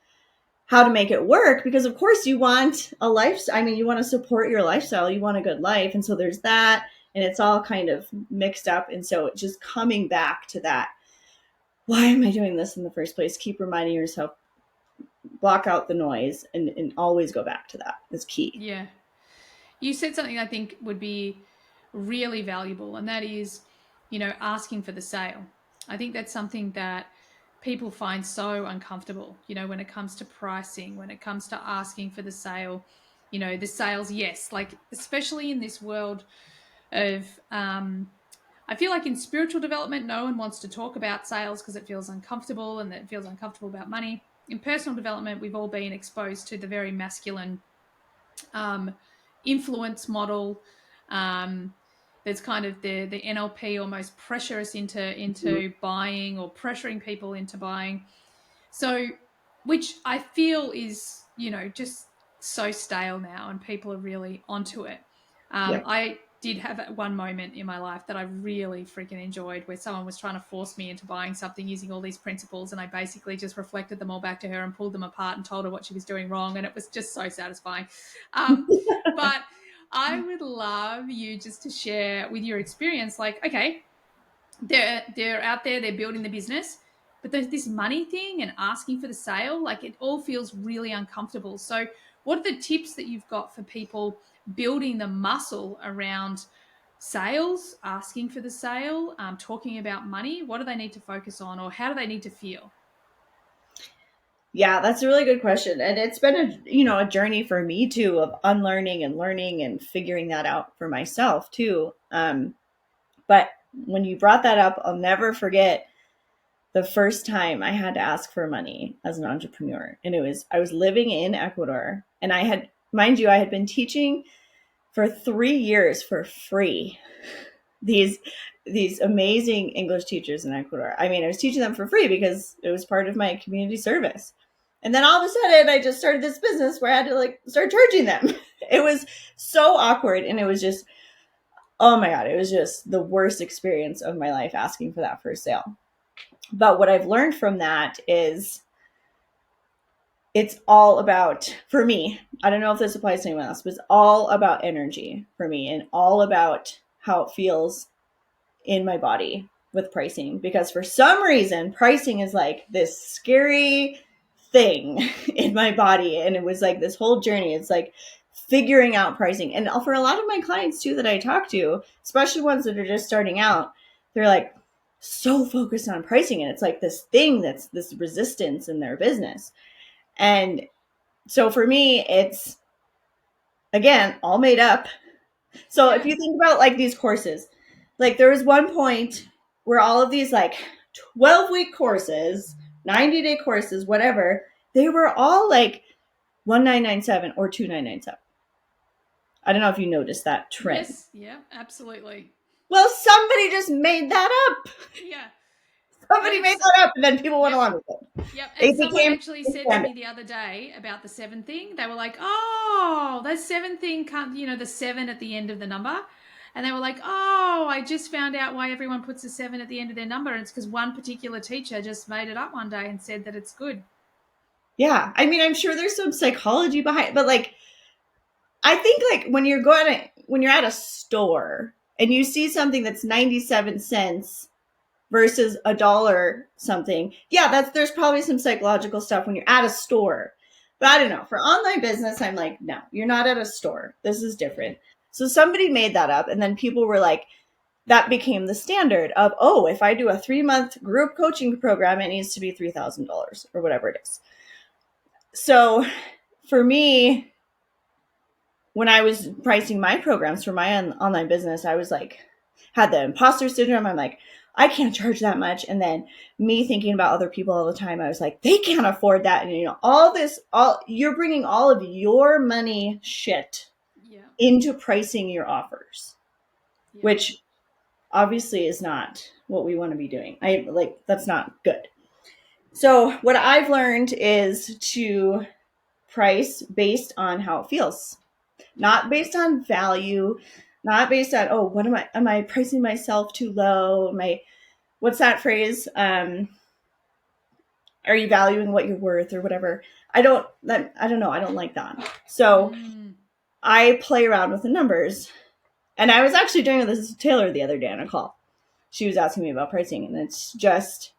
how to make it work, because of course you want a lifestyle. I mean, you want to support your lifestyle. You want a good life. And so there's that, and it's all kind of mixed up. And so just coming back to that, why am I doing this in the first place? Keep reminding yourself, block out the noise, and always go back to that is key. Yeah. You said something I think would be really valuable, and that is, you know, asking for the sale. I think that's something that people find so uncomfortable, you know, when it comes to pricing, when it comes to asking for the sale, you know, the sales, yes, like especially in this world of, I feel like in spiritual development, no one wants to talk about sales because it feels uncomfortable, and it feels uncomfortable about money. In personal development, we've all been exposed to the very masculine influence model. There's kind of the NLP almost pressure us into buying, or pressuring people into buying. So, which I feel is, you know, just so stale now, and people are really onto it. Yep. I did have one moment in my life that I really freaking enjoyed, where someone was trying to force me into buying something using all these principles, and I basically just reflected them all back to her and pulled them apart and told her what she was doing wrong, and it was just so satisfying. But I would love you just to share with your experience, like, okay, they're out there, they're building the business, but there's this money thing and asking for the sale, like it all feels really uncomfortable. So what are the tips that you've got for people building the muscle around sales, asking for the sale, talking about money? What do they need to focus on, or how do they need to feel? Yeah, that's a really good question. And it's been a journey for me too, of unlearning and learning and figuring that out for myself too. But when you brought that up, I'll never forget the first time I had to ask for money as an entrepreneur. And I was living in Ecuador, and mind you, I had been teaching for 3 years for free. These amazing English teachers in Ecuador. I mean, I was teaching them for free because it was part of my community service. And then all of a sudden I just started this business where I had to like start charging them. It was so awkward, and it was just, oh my God, it was just the worst experience of my life asking for that first sale. But what I've learned from that is it's all about, for me, I don't know if this applies to anyone else, but it's all about energy for me, and all about how it feels in my body with pricing. Because for some reason, pricing is like this scary thing in my body. And it was like this whole journey. It's like figuring out pricing. And for a lot of my clients too that I talk to, especially ones that are just starting out, they're like so focused on pricing. And it's like this thing that's this resistance in their business. And so for me, it's, again, all made up. So if you think about like these courses, like there was one point where all of these like 12-week courses, 90-day courses, whatever, they were all like 1997 or 2997. I don't know if you noticed that trend. Yes, yeah, absolutely. Well, somebody just made that up. Yeah. Somebody made that up, and then people went along with it. Yep. And It someone became actually said to me the other day about the 7 thing. They were like, oh, that 7 thing can't, the 7 at the end of the number. And they were like, oh, I just found out why everyone puts a 7 at the end of their number. And it's because one particular teacher just made it up one day and said that it's good. Yeah. I mean, I'm sure there's some psychology behind it, but like, I think like when you're at a store and you see something that's 97 cents versus $1 something, yeah, there's probably some psychological stuff when you're at a store. But I don't know. For online business, I'm like, no, you're not at a store. This is different. So somebody made that up, and then people were like, that became the standard of, oh, if I do a 3-month group coaching program, it needs to be $3,000 or whatever it is. So for me, when I was pricing my programs for my online business, I was like, had the imposter syndrome. I'm like, I can't charge that much. And then me thinking about other people all the time, I was like, they can't afford that. And you're bringing all of your money shit into pricing your offers, which obviously is not what we want to be doing. That's not good. So what I've learned is to price based on how it feels, not based on value, not based on, oh, am I pricing myself too low? What's that phrase? Are you valuing what you're worth or whatever? I don't know. I don't like that. So I play around with the numbers, and I was actually doing this with Taylor the other day on a call. She was asking me about pricing, and it's just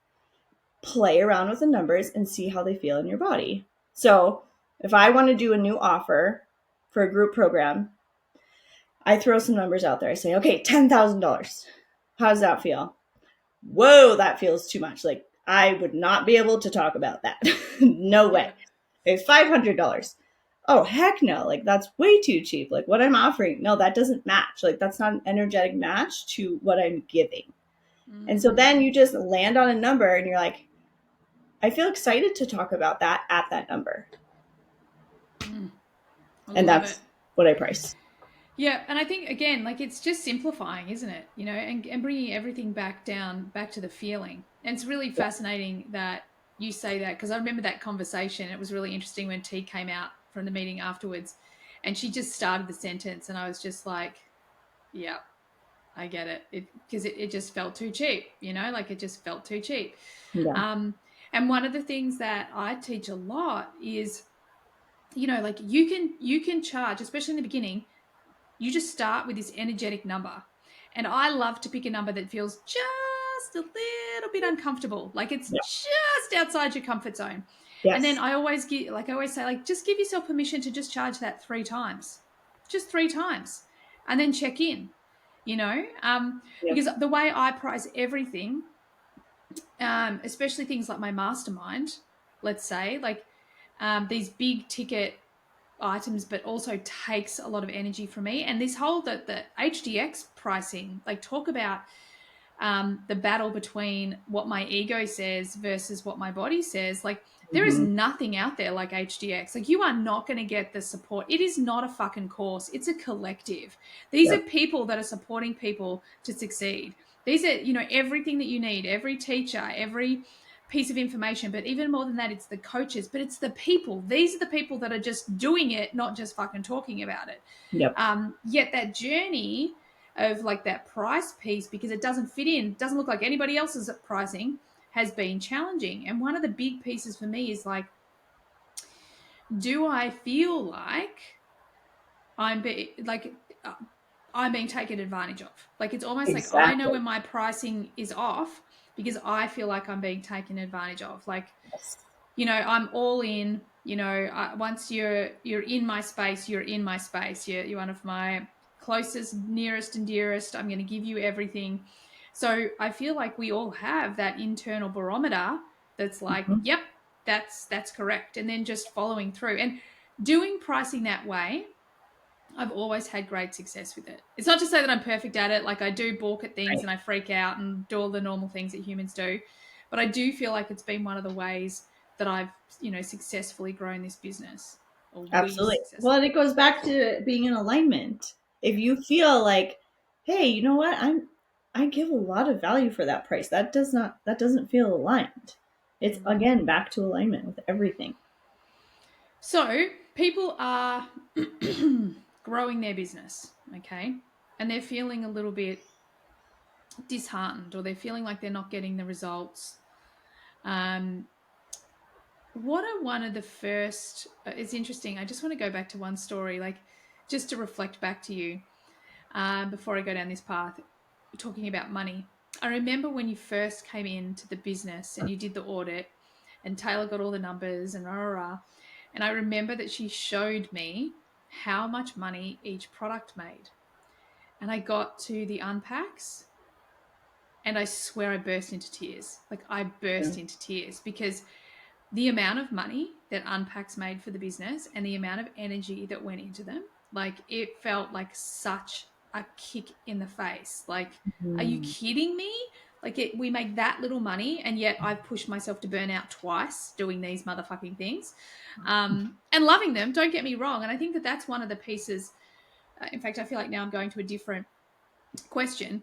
play around with the numbers and see how they feel in your body. So if I want to do a new offer for a group program, I throw some numbers out there. I say, okay, $10,000. How does that feel? Whoa, that feels too much. Like, I would not be able to talk about that. No way. Okay, $500. Oh, heck no. Like, that's way too cheap. Like, what I'm offering, no, that doesn't match. Like, that's not an energetic match to what I'm giving. And so then you just land on a number and you're like, I feel excited to talk about that at that number. And that's what I price. Yeah. And I think, again, like it's just simplifying, isn't it? And bringing everything back to the feeling. And it's really fascinating that you say that, because I remember that conversation. It was really interesting when T came out from the meeting afterwards, and she just started the sentence, and I was just like, Yeah, I get it. Because it just felt too cheap, like it just felt too cheap. Yeah. And one of the things that I teach a lot is, like you can charge, especially in the beginning, you just start with this energetic number. And I love to pick a number that feels just a little bit uncomfortable, like it's Yeah. just outside your comfort zone. And then Yes. I always say, like, just give yourself permission to just charge that 3 times, just 3 times, and then check in, Yep. because the way I price everything, especially things like my mastermind, let's say, like these big ticket items, but also takes a lot of energy from me. And this whole the HDX pricing, like, talk about the battle between what my ego says versus what my body says. Like, there is Mm-hmm. nothing out there like HDX. Like, you are not going to get the support. It is not a fucking course. It's a collective. These are Yep. people that are supporting people to succeed. These are, everything that you need, every teacher, every piece of information. But even more than that, it's the coaches, but it's the people. These are the people that are just doing it, not just fucking talking about it. Yep. Yet that journey of, like, that price piece, because it doesn't fit in, doesn't look like anybody else's pricing, has been challenging. And one of the big pieces for me is, like, do I feel like I'm being taken advantage of? Like, it's almost like I know Exactly. when my pricing is off because I feel like I'm being taken advantage of. Like, Yes. I'm all in. Once you're in my space, you're in my space. You're one of my closest, nearest, and dearest. I'm going to give you everything. So I feel like we all have that internal barometer that's like, Mm-hmm. yep, that's correct, and then just following through and doing pricing that way. I've always had great success with it. It's not to say that I'm perfect at it. Like, I do balk at things Right. and I freak out and do all the normal things that humans do. But I do feel like it's been one of the ways that I've, successfully grown this business, or we Absolutely. Well, successfully. and it goes back to being in alignment. If you feel like, hey, you know what? I give a lot of value for that price. That doesn't feel aligned. It's Mm. again back to alignment with everything. So people are growing their business, okay? And they're feeling a little bit disheartened, or they're feeling like they're not getting the results. Um, what are one of the first, it's interesting, I just want to go back to one story, like, just to reflect back to you, before I go down this path, talking about money. I remember when you first came into the business and you did the audit, and Taylor got all the numbers and rah, rah, rah. And I remember that she showed me how much money each product made. And I got to the unpacks, and I swear I burst into tears. Like, I Yeah. burst into tears because the amount of money that Unpacks made for the business and the amount of energy that went into them, like, it felt like such a kick in the face. Like, are you Mm. kidding me? Like, we make that little money, and yet I've pushed myself to burn out twice doing these motherfucking things, and loving them. Don't get me wrong. And I think that that's one of the pieces. In fact, I feel like now I'm going to a different question.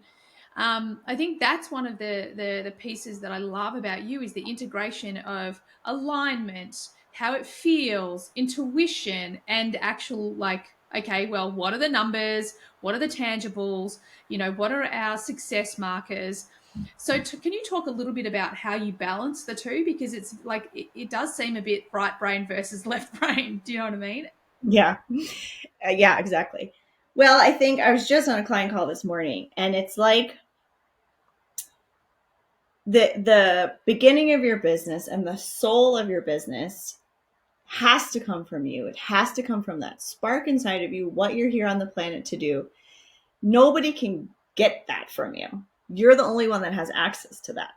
I think that's one of the pieces that I love about you, is the integration of alignment, how it feels, intuition, and actual, like, okay, well, what are the numbers? What are the tangibles? What are our success markers? So can you talk a little bit about how you balance the two? Because it's like, it does seem a bit right brain versus left brain. Do you know what I mean? Yeah. Yeah, exactly. Well, I think I was just on a client call this morning, and it's like the beginning of your business and the soul of your business has to come from you. It has to come from that spark inside of you, what you're here on the planet to do. Nobody can get that from you. You're the only one that has access to that.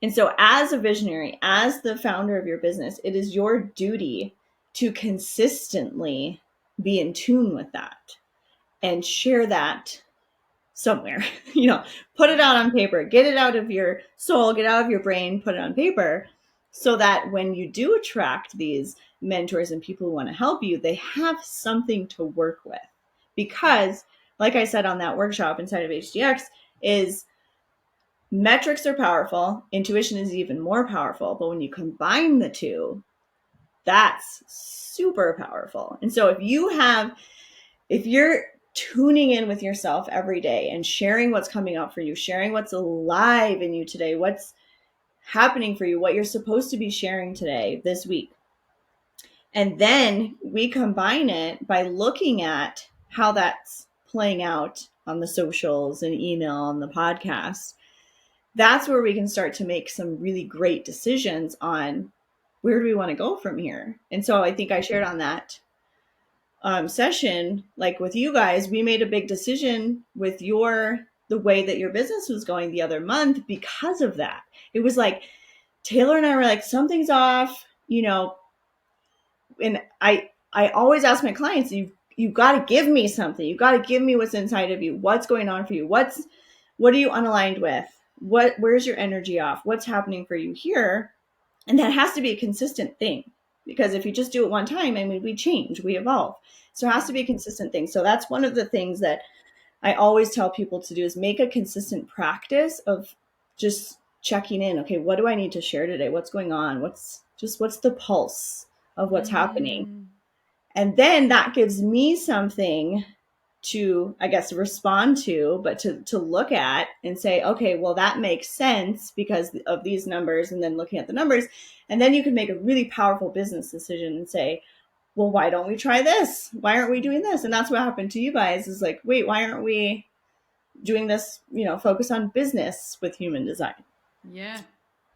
And so, as a visionary, as the founder of your business, it is your duty to consistently be in tune with that and share that somewhere. Put it out on paper, get it out of your soul, get out of your brain, put it on paper, so that when you do attract these mentors and people who want to help you, they have something to work with. Because, like I said on that workshop inside of HDX, is metrics are powerful, intuition is even more powerful, but when you combine the two, that's super powerful. And so if you're tuning in with yourself every day and sharing what's coming up for you, sharing what's alive in you today, what's happening for you, what you're supposed to be sharing today, this week. And then we combine it by looking at how that's playing out on the socials and email and the podcast. That's where we can start to make some really great decisions on where do we want to go from here. And so I think I shared on that session, like with you guys, we made a big decision with the way that your business was going the other month because of that. It was like Taylor and I were like, something's off, and I always ask my clients, you've got to give me something. You've got to give me what's inside of you. What's going on for you? What are you unaligned with? Where's your energy off? What's happening for you here? And that has to be a consistent thing, because if you just do it one time, I mean, we change, we evolve. So it has to be a consistent thing. So that's one of the things that I always tell people to do, is make a consistent practice of just checking in. Okay, what do I need to share today? What's going on? What's the pulse of what's happening? And then that gives me something to, I guess, respond to, but to look at and say, okay, well, that makes sense because of these numbers, and then looking at the numbers. And then you can make a really powerful business decision and say, well, why don't we try this? Why aren't we doing this? And that's what happened to you guys, is like, wait, why aren't we doing this, focus on business with human design? Yeah.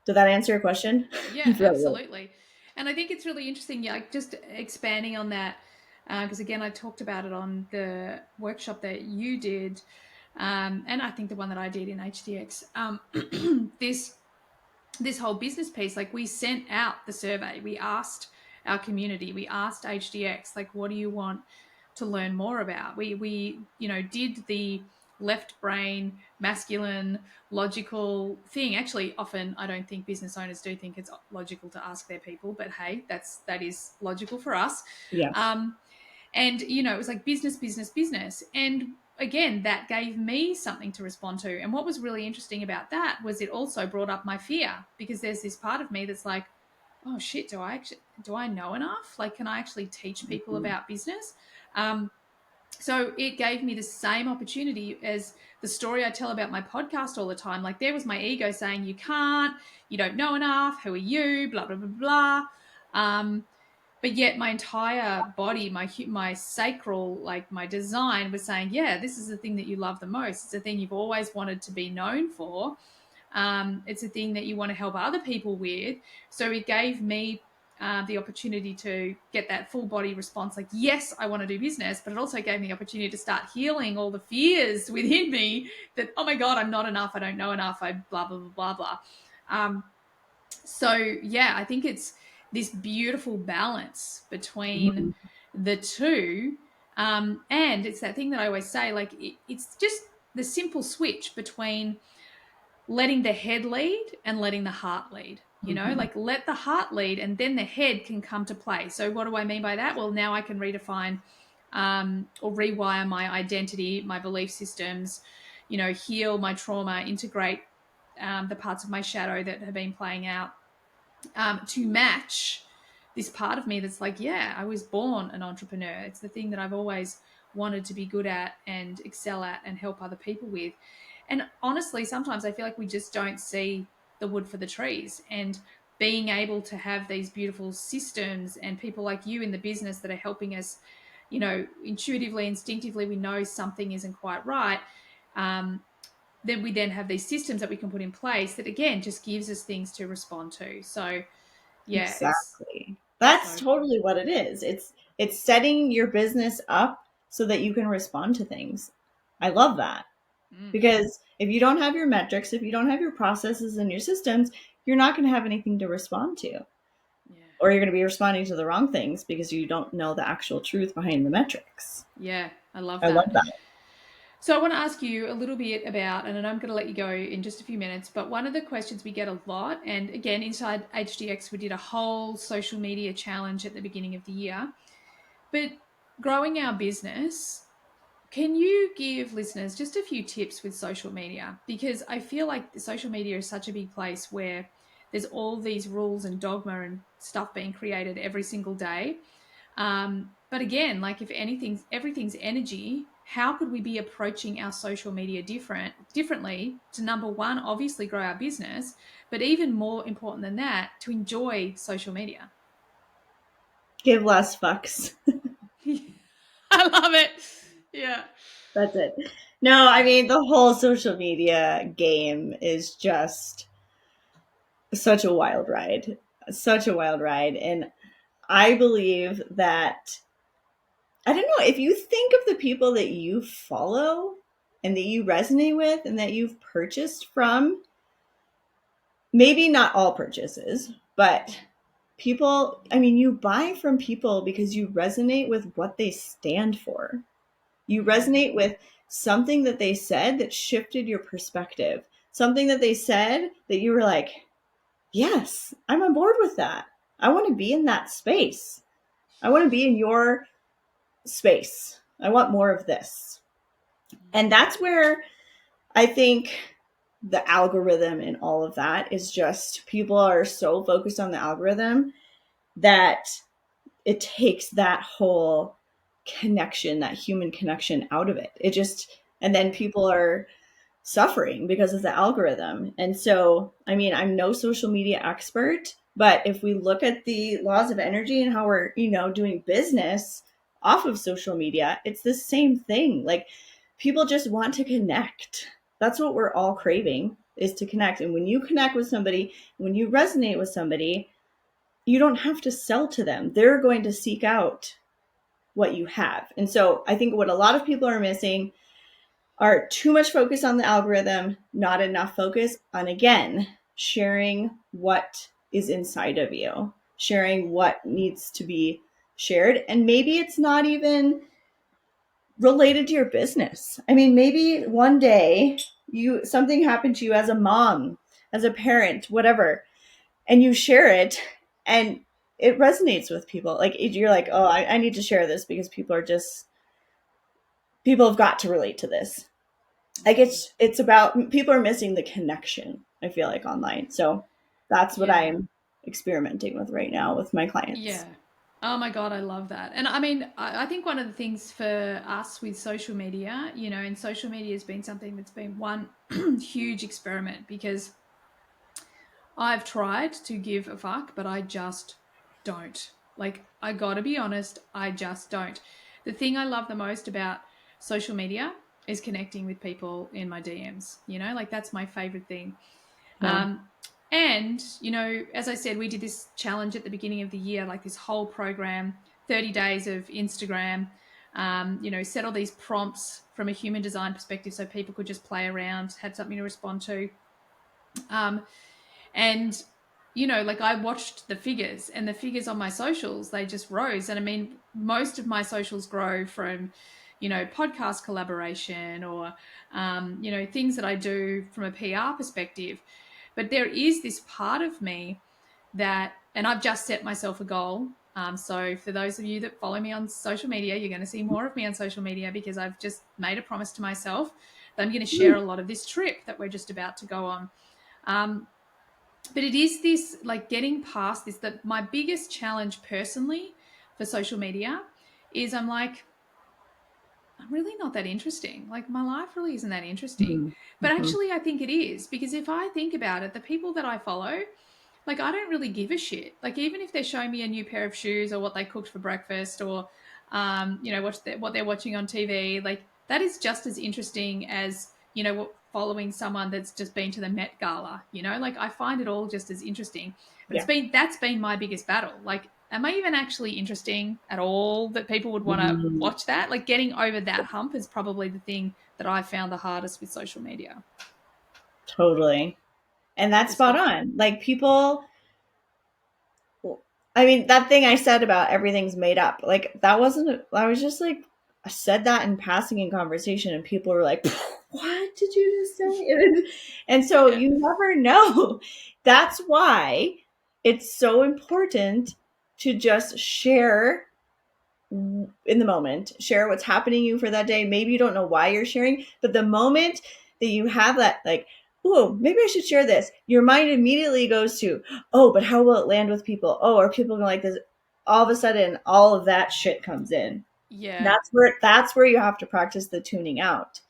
Did that answer your question? Yeah, absolutely. And I think it's really interesting, like just expanding on that, because again, I talked about it on the workshop that you did, and I think the one that I did in HDX. This whole business piece, like we sent out the survey, we asked our community, we asked HDX, like, what do you want to learn more about? We did the left brain, masculine, logical thing. Actually, often I don't think business owners do think it's logical to ask their people, but hey, that is logical for us. Yeah. And it was like business. And again, that gave me something to respond to. And what was really interesting about that was it also brought up my fear, because there's this part of me that's like, oh shit, do I know enough? Like, can I actually teach people about business? So it gave me the same opportunity as the story I tell about my podcast all the time. Like, there was my ego saying, you can't, you don't know enough, who are you, blah, blah, blah, blah. But yet my entire body, my sacral, like my design was saying, yeah, this is the thing that you love the most. It's a thing you've always wanted to be known for. It's a thing that you want to help other people with. So it gave me the opportunity to get that full body response, like, yes, I want to do business, but it also gave me the opportunity to start healing all the fears within me that, oh my God, I'm not enough, I don't know enough, I blah, blah, blah, blah, blah. So yeah, I think it's this beautiful balance between the two. And it's that thing that I always say, like, it's just the simple switch between letting the head lead and letting the heart lead. Like, let the heart lead and then the head can come to play. So what do I mean by that? Well, now I can redefine or rewire my identity, my belief systems, heal my trauma, integrate the parts of my shadow that have been playing out to match this part of me that's like, yeah, I was born an entrepreneur. It's the thing that I've always wanted to be good at and excel at and help other people with. And honestly, sometimes I feel like we just don't see the wood for the trees. And being able to have these beautiful systems and people like you in the business that are helping us, intuitively, instinctively, we know something isn't quite right. Then we have these systems that we can put in place that, again, just gives us things to respond to. So yeah, exactly. That's totally what it is. It's setting your business up so that you can respond to things. I love that. Because if you don't have your metrics, if you don't have your processes and your systems, you're not going to have anything to respond to. Yeah. Or you're going to be responding to the wrong things because you don't know the actual truth behind the metrics. Yeah, I love that. So I want to ask you a little bit about, and I'm going to let you go in just a few minutes, but one of the questions we get a lot, and again, inside HDX, we did a whole social media challenge at the beginning of the year, but growing our business, can you give listeners just a few tips with social media? Because I feel like social media is such a big place where there's all these rules and dogma and stuff being created every single day. But again, like, if anything, everything's energy. how could we be approaching our social media differently to, number one, obviously grow our business, but even more important than that, to enjoy social media. Give less fucks. I love it. Yeah. That's it. No, I mean, the whole social media game is just such a wild ride. Such a wild ride. And I believe that, I don't know, if you think of the people that you follow and that you resonate with and that you've purchased from, maybe not all purchases, but people, I mean, you buy from people because you resonate with what they stand for. You resonate with something that they said that shifted your perspective, something that they said that you were like, yes, I'm on board with that. I want to be in that space. I want to be in your space. I want more of this. And that's where I think the algorithm and all of that is just, people are so focused on the algorithm that it takes that whole connection, that human connection out of it. It just, and then people are suffering because of the algorithm. And so, I mean, I'm no social media expert, but if we look at the laws of energy and how we're, doing business off of social media, it's the same thing. Like, people just want to connect. That's what we're all craving, is to connect. And when you connect with somebody, when you resonate with somebody, you don't have to sell to them. They're going to seek out what you have. And so I think what a lot of people are missing are too much focus on the algorithm, not enough focus on, again, sharing what is inside of you, sharing what needs to be shared. And maybe it's not even related to your business. I mean, maybe one day something happened to you as a mom, as a parent, whatever, and you share it and it resonates with people. Like, you're like, oh, I need to share this because people have got to relate to this. Like, it's about, people are missing the connection, I feel like, online. So that's what I'm experimenting with right now with my clients. Yeah. Oh my God, I love that. And I mean, I think one of the things for us with social media, and social media has been something that's been one huge experiment, because I've tried to give a fuck, but I just don't. Like, I gotta be honest, I just don't. The thing I love the most about social media is connecting with people in my DMs, like, that's my favorite thing. Yeah. And, as I said, we did this challenge at the beginning of the year, like this whole program, 30 days of Instagram, set all these prompts from a human design perspective so people could just play around, had something to respond to. And, like, I watched the figures, and the figures on my socials, they just rose. And I mean, most of my socials grow from, podcast collaboration or, things that I do from a PR perspective. But there is this part of me that, and I've just set myself a goal. So for those of you that follow me on social media, you're going to see more of me on social media, because I've just made a promise to myself that I'm going to share a lot of this trip that we're just about to go on. But it is this, like, getting past this, that my biggest challenge personally for social media is, I'm like, I'm really not that interesting. Like, my life really isn't that interesting. Mm-hmm. But actually, I think it is, because if I think about it, the people that I follow, like, I don't really give a shit. Like, even if they're showing me a new pair of shoes or what they cooked for breakfast, or, what they're watching on TV, like, that is just as interesting as, following someone that's just been to the Met Gala, like, I find it all just as interesting. But that's been my biggest battle. Like, am I even actually interesting at all that people would want to watch that? Like, getting over that hump is probably the thing that I found the hardest with social media. Totally. And that's spot on. Like, people, I mean, that thing I said about everything's made up, like, that wasn't, I was just like, I said that in passing in conversation, and people were like, what did you just say? And so you never know. That's why it's so important to just share in the moment, share what's happening to you for that day. Maybe you don't know why you're sharing, but the moment that you have that, like, oh, maybe I should share this, your mind immediately goes to, oh, but how will it land with people? Oh, are people going to like this? All of a sudden, all of that shit comes in. Yeah. That's where you have to practice the tuning out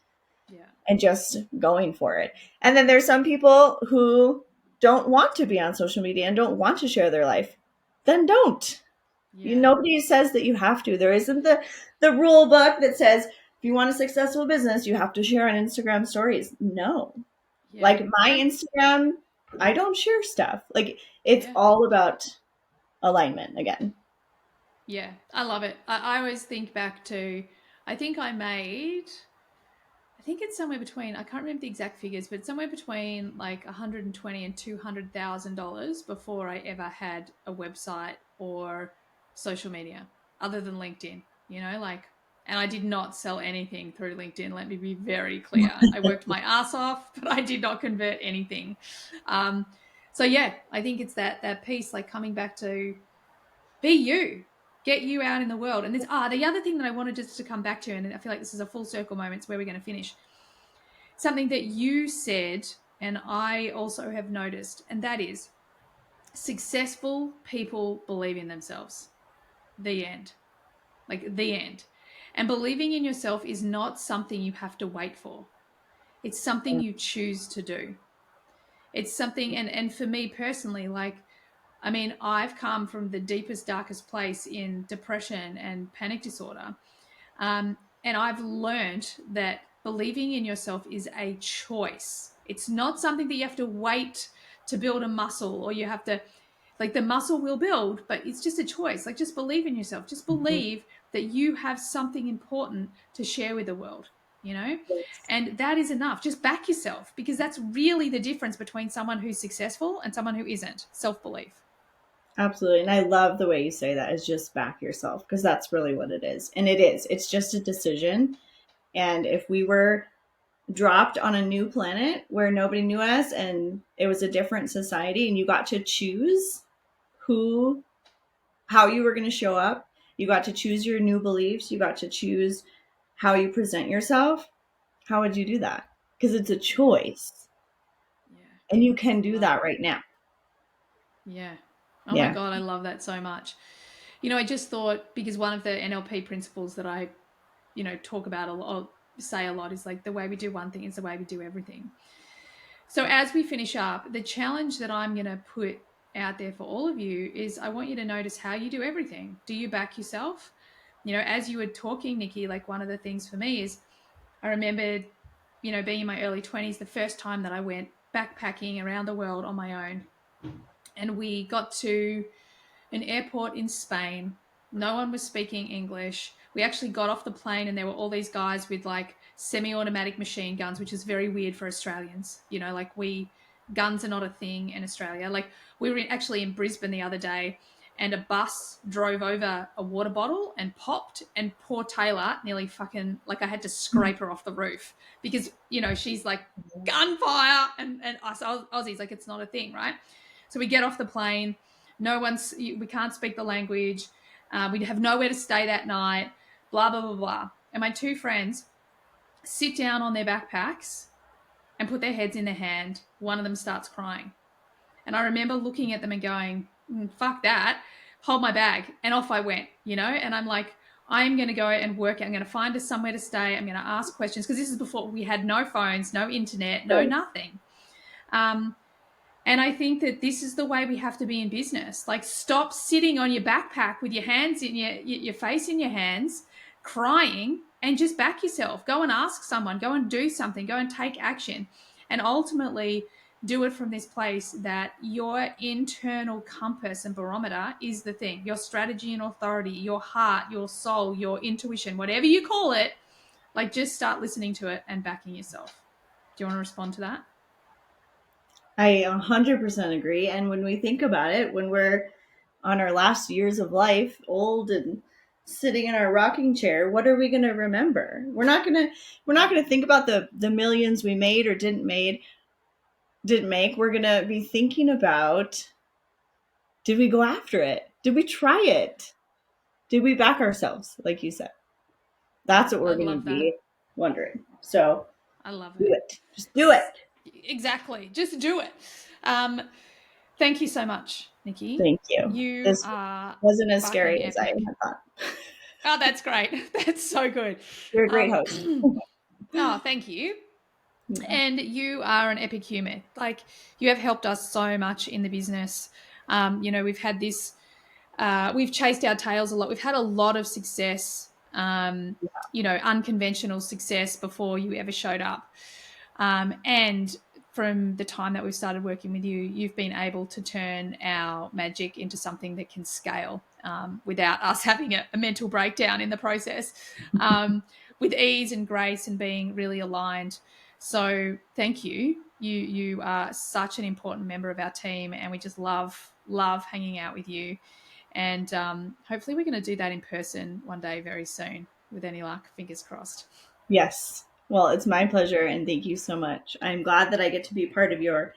Yeah. and just going for it. And then there's some people who don't want to be on social media and don't want to share their life. Then don't. Yeah. Nobody says that you have to. There isn't the rule book that says if you want a successful business, you have to share on Instagram stories. No. Yeah. Like my I, Instagram, I don't share stuff. Like it's yeah. all about alignment again. Yeah. I love it. I always think back to, I think I made, I think it's somewhere between, I can't remember the exact figures, but somewhere between like 120 and $200,000 before I ever had a website or social media other than LinkedIn, like, and I did not sell anything through LinkedIn. Let me be very clear. I worked my ass off, but I did not convert anything. Um, so yeah, I think it's that piece, like coming back to be you, get you out in the world. And the other thing that I wanted just to come back to, and I feel like this is a full circle moment, it's where we're going to finish. Something that you said, and I also have noticed, and that is successful people believe in themselves. The end. Like the end. And believing in yourself is not something you have to wait for. It's something you choose to do. It's something, and for me personally, like, I mean, I've come from the deepest, darkest place in depression and panic disorder. And I've learned that believing in yourself is a choice. It's not something that you have to wait to build a muscle, or you have to, like, the muscle will build, but it's just a choice. Like, just believe in yourself. Just Mhm. believe that you have something important to share with the world, Yes. And that is enough. Just back yourself, because that's really the difference between someone who's successful and someone who isn't. Self belief. Absolutely. And I love the way you say that is just back yourself because that's really what it is. And it is. It's just a decision. And if we were dropped on a new planet where nobody knew us and it was a different society and you got to choose who how you were going to show up, you got to choose your new beliefs, you got to choose how you present yourself, how would you do that? Because it's a choice Yeah. and you can do Love that it. right now. Yeah. Oh my Yeah. God, I love that so much. I just thought, because one of the NLP principles that I, talk about a lot, say a lot, is like the way we do one thing is the way we do everything. So as we finish up, the challenge that I'm going to put out there for all of you is I want you to notice how you do everything. Do you back yourself? As you were talking, Nikki, like one of the things for me is I remembered, being in my early 20s, the first time that I went backpacking around the world on my own. And we got to an airport in Spain. No one was speaking English. We actually got off the plane and there were all these guys with like semi-automatic machine guns, which is very weird for Australians. Like guns are not a thing in Australia. Like we were actually in Brisbane the other day and a bus drove over a water bottle and popped, and poor Taylor nearly fucking, like, I had to scrape her off the roof because, she's like gunfire, and us Aussies, like, it's not a thing, right? So we get off the plane. We can't speak the language. We have nowhere to stay that night, blah, blah, blah, blah. And my two friends sit down on their backpacks and put their heads in their hand. One of them starts crying. And I remember looking at them and going, fuck that, hold my bag. And off I went, and I'm like, I'm going to go and work. I'm going to find us somewhere to stay. I'm going to ask questions, because this is before we had no phones, no internet, no Right. nothing. And I think that this is the way we have to be in business. Like, stop sitting on your backpack with your hands in your face in your hands, crying, and just back yourself. Go and ask someone, go and do something, go and take action. And ultimately, do it from this place that your internal compass and barometer is the thing. Your strategy and authority, your heart, your soul, your intuition, whatever you call it, like, just start listening to it and backing yourself. Do you want to respond to that? I 100% agree. And when we think about it, when we're on our last years of life, old and sitting in our rocking chair, what are we going to remember? We're not going to think about the millions we made or didn't make. We're going to be thinking about, did we go after it? Did we try it? Did we back ourselves, like you said? That's what I we're going to love that. be wondering. So I love do it. it. Just do it. Exactly. Just do it. Um, Thank you so much, Nikki. Thank you. You This are wasn't as fucking scary as I epic. had thought. Oh, that's great. That's so good. You're a great host. Oh, thank you. Yeah. And you are an epic human. Like, you have helped us so much in the business. We've had this, we've chased our tails a lot. We've had a lot of success, unconventional success before you ever showed up. And from the time that we've started working with you, you've been able to turn our magic into something that can scale without us having a mental breakdown in the process, with ease and grace and being really aligned. So thank you. You are such an important member of our team, and we just love hanging out with you. And hopefully we're going to do that in person one day very soon, with any luck, fingers crossed. Yes. Well, it's my pleasure, and thank you so much. I'm glad that I get to be part of your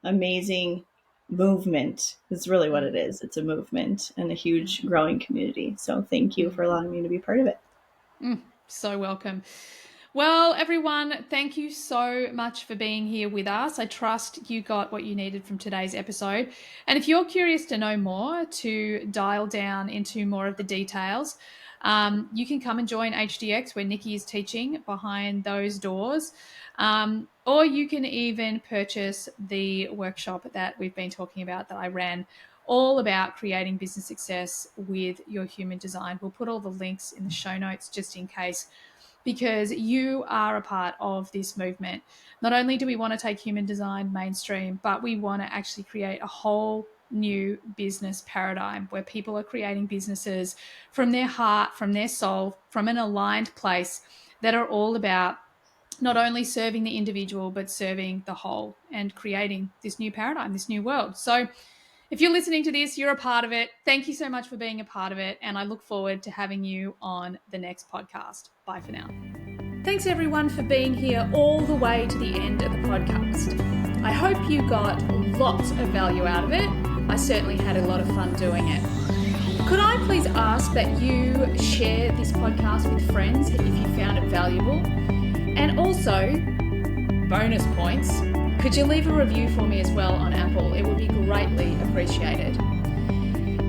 amazing movement. It's really what it is. It's a movement and a huge growing community. So thank you for allowing me to be part of it. So welcome. Well, everyone, thank you so much for being here with us. I trust you got what you needed from today's episode. And if you're curious to know more, to dial down into more of the details, you can come and join HDX, where Nikki is teaching behind those doors. Or you can even purchase the workshop that we've been talking about, that I ran, all about creating business success with your human design. We'll put all the links in the show notes just in case, because you are a part of this movement. Not only do we want to take human design mainstream, but we want to actually create a whole new business paradigm where people are creating businesses from their heart, from their soul, from an aligned place, that are all about not only serving the individual, but serving the whole and creating this new paradigm, this new world. So if you're listening to this, you're a part of it. Thank you so much for being a part of it. And I look forward to having you on the next podcast. Bye for now. Thanks everyone for being here all the way to the end of the podcast. I hope you got lots of value out of it. I certainly had a lot of fun doing it. Could I please ask that you share this podcast with friends if you found it valuable? And also, bonus points, could you leave a review for me as well on Apple? It would be greatly appreciated.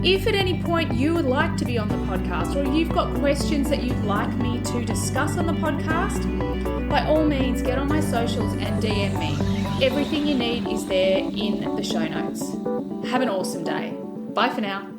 If at any point you would like to be on the podcast, or you've got questions that you'd like me to discuss on the podcast, by all means get on my socials and DM me. Everything you need is there in the show notes. Have an awesome day. Bye for now.